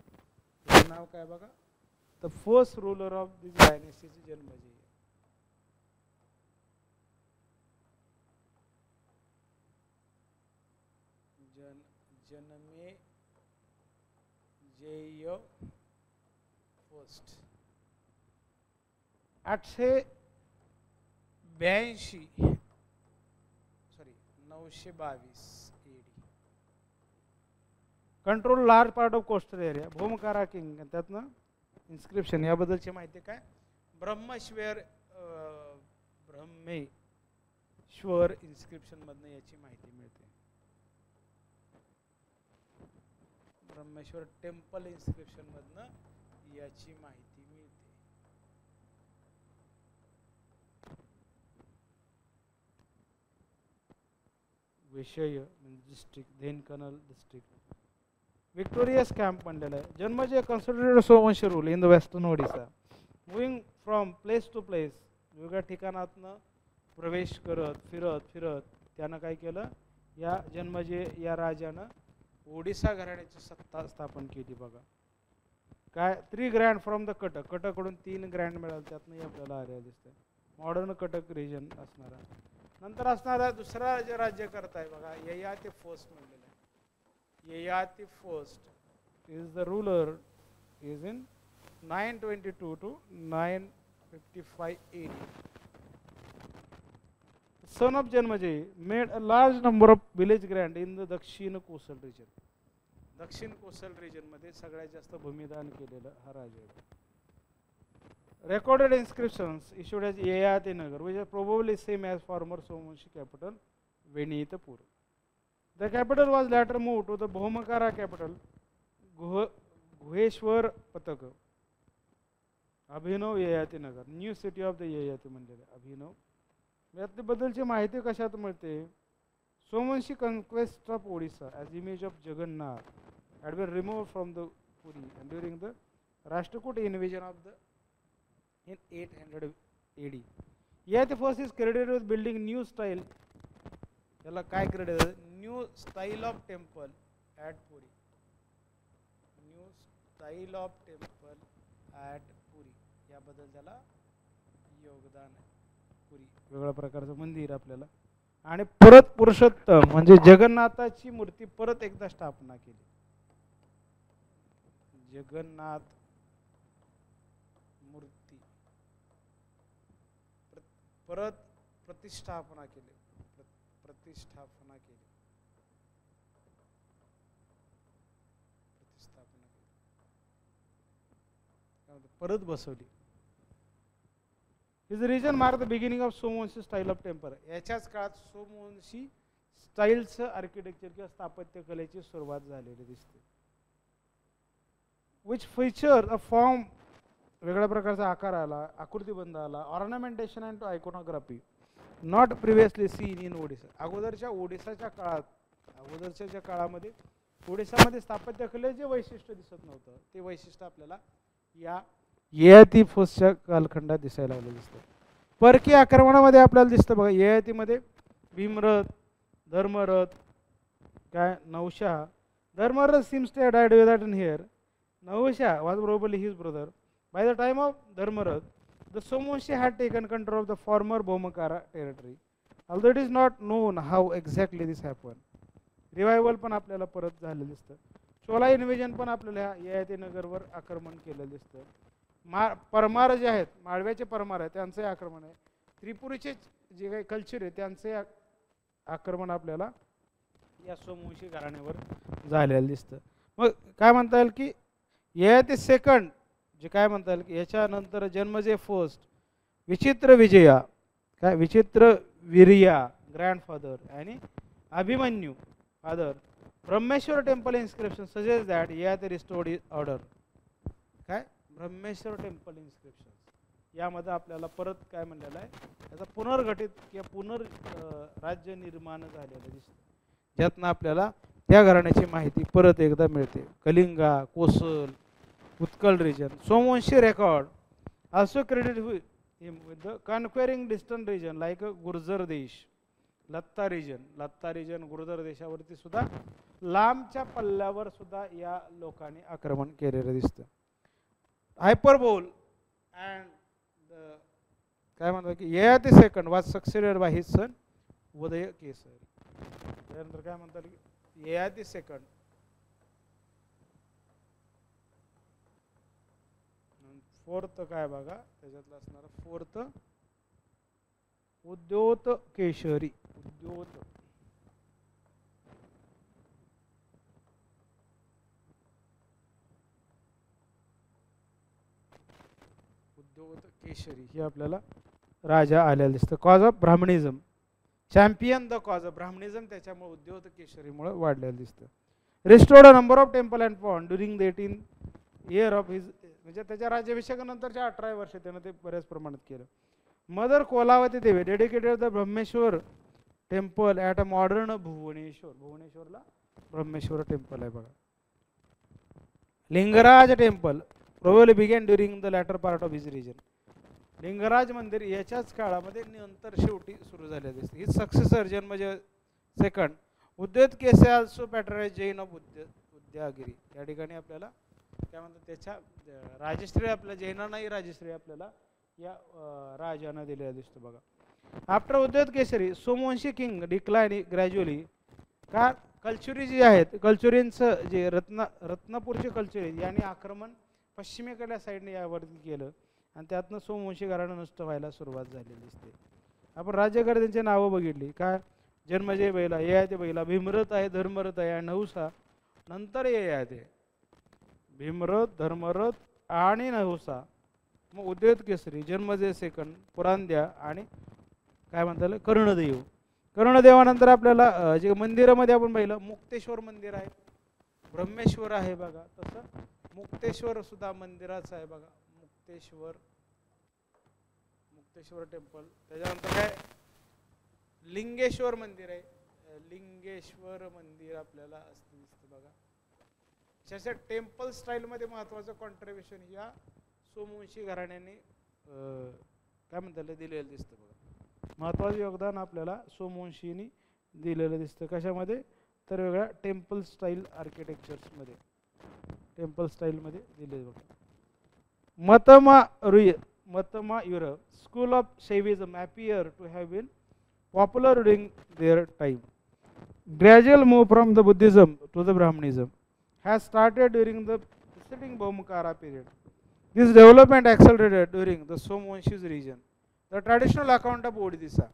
त्याचं नाव काय बघा, the first ruler of this डायनेस्टीची Janmejaya. Janmejaya first 922 AD. Control large part of coastal area. Bhaumakara king, त्यातनं इन्स्क्रिप्शन याबद्दलची माहिती काय, ब्रह्मेश्वर इन्स्क्रिप्शन मधनं याची माहिती मिळते. ब्रह्मेश्वर टेम्पल इन्स्क्रिप्शन मधनं याची माहिती मिळते. विषय म्हणजे district, Dhenkanal district. Victorious camp म्हणलेलं आहे. Janmajay considered Somavamshi rule in the western Odisha, moving from place to place. वेगळ्या ठिकाणातनं प्रवेश करत फिरत त्यानं काय केलं, या जन्मजय या राजानं ओडिसा घराण्याची सत्ता स्थापन केली बघा. काय 3 ग्रँड फ्रॉम द कटक, कटककडून 3 ग्रँड मिळाले, त्यातनंही आपल्याला आर्या दिसतंय. मॉडर्न कटक रिजन असणारा. नंतर असणारा दुसरा जे राज्यकर्ता आहे बघा, ययाति फर्स्ट म्हणलेला आहे. Yayati first is the ruler is in 922 to 955 AD. Son of Janmejay made a large number of village grand in the दक्षिण कोसल region. दक्षिण कोसल region मध्ये सगळ्यात जास्त भूमिदान केलेलं हा राजा आहे. Recorded inscriptions issued as Yayati Nagar, which is probably same as former Somanshi capital Venitapur. The capital was later moved to the Bhumikara capital Guheshwar Pataka. Abhinav Yayati Nagar, new city of the Yayati Mandira. Abhinav याबद्दलची माहिती कशात मिळते? Somavamshi conquest of Odisha as image of Jagannath had been removed from the Puri and during the Rashtrakuta invasion of the in 800 AD. Yeah, the first is credited with building new style. याला काय credited? New style of temple at Puri. New style of temple at Puri. याबद्दल त्याला योगदान आहे. पुरी वेगळ्या प्रकारचं मंदिर आपल्याला आणि परत पुरुषोत्तम म्हणजे जगन्नाथाची मूर्ती परत एकदा स्थापना केली. जगन्नाथ मूर्ती परत प्रतिष्ठापना केली. प्रतिष्ठापना केली. परत बसवली. His region marked the beginning of Somvanshi style of temple. याच्याच काळात सोमवंशी स्टाईलचं आर्किटेक्चर किंवा स्थापत्य कलेची सुरुवात झालेली दिसते. विच फीचर अ फॉर्म वेगळ्या प्रकारचा आकार आला, आकृतीबंध आला, ornamentation and iconography not previously seen in Odisha. ओडिसाच्या काळामध्ये ओडिसामध्ये स्थापत्य कले जे वैशिष्ट्य दिसत नव्हतं ते वैशिष्ट्य आपल्याला या ययाती फोर्सच्या कालखंडात दिसायला लागलं दिसतं. परकीय आक्रमणामध्ये आपल्याला दिसतं बघा. ययातीमध्ये भीमरथ, धर्मरथ, काय नौशाह. Dharmarath seems to have died without an heir. Nahusha was probably his brother. By the time of Dharmarath, the Somavamshi had taken control of the former Bhaumakara territory. Although it is not known how exactly this happened. Revival पण आपल्याला परत झालेलं दिसतं. चोला इन्व्हेजन पण आपल्याला ययाती नगरवर आक्रमण केलेलं दिसतं. परमार जे आहेत, माळव्याचे परमार आहेत त्यांचे आक्रमण आहे. त्रिपुरीचे जे काही कल्चर आहे त्यांचे आक्रमण आपल्याला या सोमवंशी घराण्यावर झालेलं दिसतं. मग काय म्हणता येईल की ययाती सेकंड जे काय म्हणता येईल की याच्यानंतर जन्मजे फर्स्ट, विचित्र विजया, काय विचित्र वीर्या ग्रँडफादर आणि Abhimanyu father. Brahmeshwar temple inscription suggest that Yayati restored order. काय ब्रह्मेश्वर टेम्पल इन्स्क्रिप्शन यामध्ये आपल्याला परत काय म्हणलेलं आहे त्याचा पुनर्गठित किंवा राज्य निर्माण झालेलं दिसतं, ज्यातनं आपल्याला त्या घराण्याची माहिती परत एकदा मिळते. Kalinga, Kosala, Utkal region. Somavamshi record also credited him with the conquering distant region like Gurjar Desh, Lata region Gurjar देशावरती सुद्धा लांबच्या पल्ल्यावर सुद्धा या लोकांनी आक्रमण केलेलं दिसतं. हायपरबोल अँड काय म्हणतात की ययाती सेकंड वाज सक्सेडेड बाय हिज सन उदय केसरी. त्यानंतर काय म्हणतात की ययाती सेकंड फोर्थ काय बघा त्याच्यातलं असणार फोर्थ उद्योत केशरी. उद्योत केशरी हे आपल्याला राजा आलेला दिसतं. Cause of Brahmanism, champion the cause of Brahmanism त्याच्यामुळे उद्योत केशरीमुळे वाढलेलं दिसतं. Restored a number of temple and pond during the 18th year of his, म्हणजे त्याच्या राज्याभिषेकानंतरच्या 18 वर्ष त्यानं ते बऱ्याच प्रमाणात केलं. Mother Kolavati Devi dedicated the Brahmeshwar temple at a modern Bhubaneswar. भुवनेश्वरला ब्रह्मेश्वर टेम्पल आहे बघा. Lingaraj temple probably began during the latter part of his reign. Lingaraj मंदिर याच्याच काळामध्ये नंतर शेवटी सुरू झाले दिसते. His successor Janmejaya second Udyota Keshari also patronise Jain of Udayagiri. या ठिकाणी आपल्याला काय म्हणतात त्याच्या राजश्री आपल्या जैनांनाही राजश्री आपल्याला या राजानं दिलेला दिसतो बघा. आफ्टर उद्योत केसरी सोमवंशी किंग डिक्लाइन ग्रॅज्युअली. का कल्चुरी जे आहेत कल्चुरींचं जे रत्नापूरचे कल्चुरी यांनी आक्रमण पश्चिमेकडल्या साईडने यावरती केलं आणि त्यातनं सोमवंशी घराणं नष्ट व्हायला सुरुवात झालेली दिसते. आपण राज्यकर्त्यांची नावं बघितली. काय जन्मजय बैला, ययाती बैला, भीमरथ आहे, धर्मरथ आहे आणि नहुसा. नंतर ययाती भीमरथ, धर्मरथ आणि नहुसा. मग उद्योत केसरी, जन्मजय सेकंड, पुरांद्या आणि काय म्हणता येईल कर्णदेव. कर्णदेवानंतर आपल्याला जे मंदिरामध्ये आपण पाहिलं मुक्तेश्वर मंदिर आहे, ब्रह्मेश्वर आहे बघा. तसं मुक्तेश्वर सुद्धा मंदिराचं आहे बघा. मुक्तेश्वर टेम्पल. त्याच्यानंतर काय लिंगेश्वर मंदिर आहे, लिंगेश्वर मंदिर आपल्याला असं दिसतं बघा. जसं टेम्पल स्टाईलमध्ये महत्त्वाचं कॉन्ट्रीब्युशन या सोमवंशी घराण्याने काय म्हणतात दिलेलं दिसतं बघा. महत्त्वाचं योगदान आपल्याला सोमवंशींनी दिलेलं दिसतं. कशामध्ये तर वेगळ्या टेम्पल स्टाईल आर्किटेक्चर्समध्ये, टेम्पल स्टाईलमध्ये दिले बघा. Matama school of Shaivism appear to have been popular during their time. Gradual move from the Buddhism to the Brahmanism has started during the preceding Bhumikara period. This development accelerated during the Somvanshis region. The traditional account of Odisha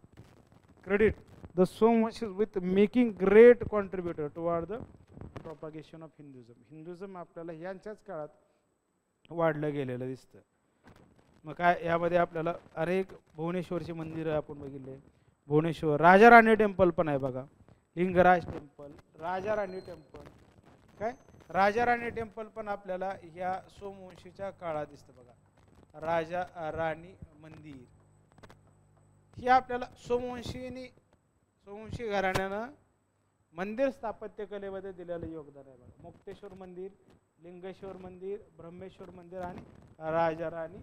credit the Somvanshis with making great contributor toward the propagation of Hinduism. Hinduism आपल्याला यांच्याच काळात वाढलं गेलेलं दिसतं. मग काय यामध्ये आपल्याला अनेक भुवनेश्वरची मंदिरं आपण बघितले. भुवनेश्वर राजा राणी टेम्पल पण आहे बघा, लिंगराज टेम्पल, राजा राणी टेम्पल. काय राजा राणी टेम्पल पण आपल्याला ह्या सोमवंशीच्या काळात दिसतं बघा. राजा राणी मंदिर हे आपल्याला सोमवंशी घराण्यानं मंदिर स्थापत्य कलेमध्ये दिलेलं योगदान आहे बघा. मुक्तेश्वर मंदिर, लिंगेश्वर मंदिर, ब्रह्मेश्वर मंदिर आणि राजा राणी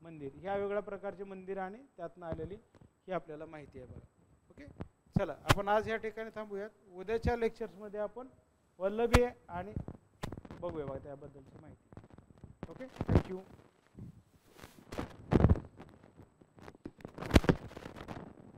मंदिर ह्या वेगळ्या प्रकारचे मंदिर आणि त्यातनं आलेली ही आपल्याला माहिती आहे बघा. ओके, चला आपण आज या ठिकाणी थांबूयात. उद्याच्या लेक्चर्समध्ये आपण वल्लभी आणि बघूया बघा त्याबद्दलची माहिती. Okay, thank you.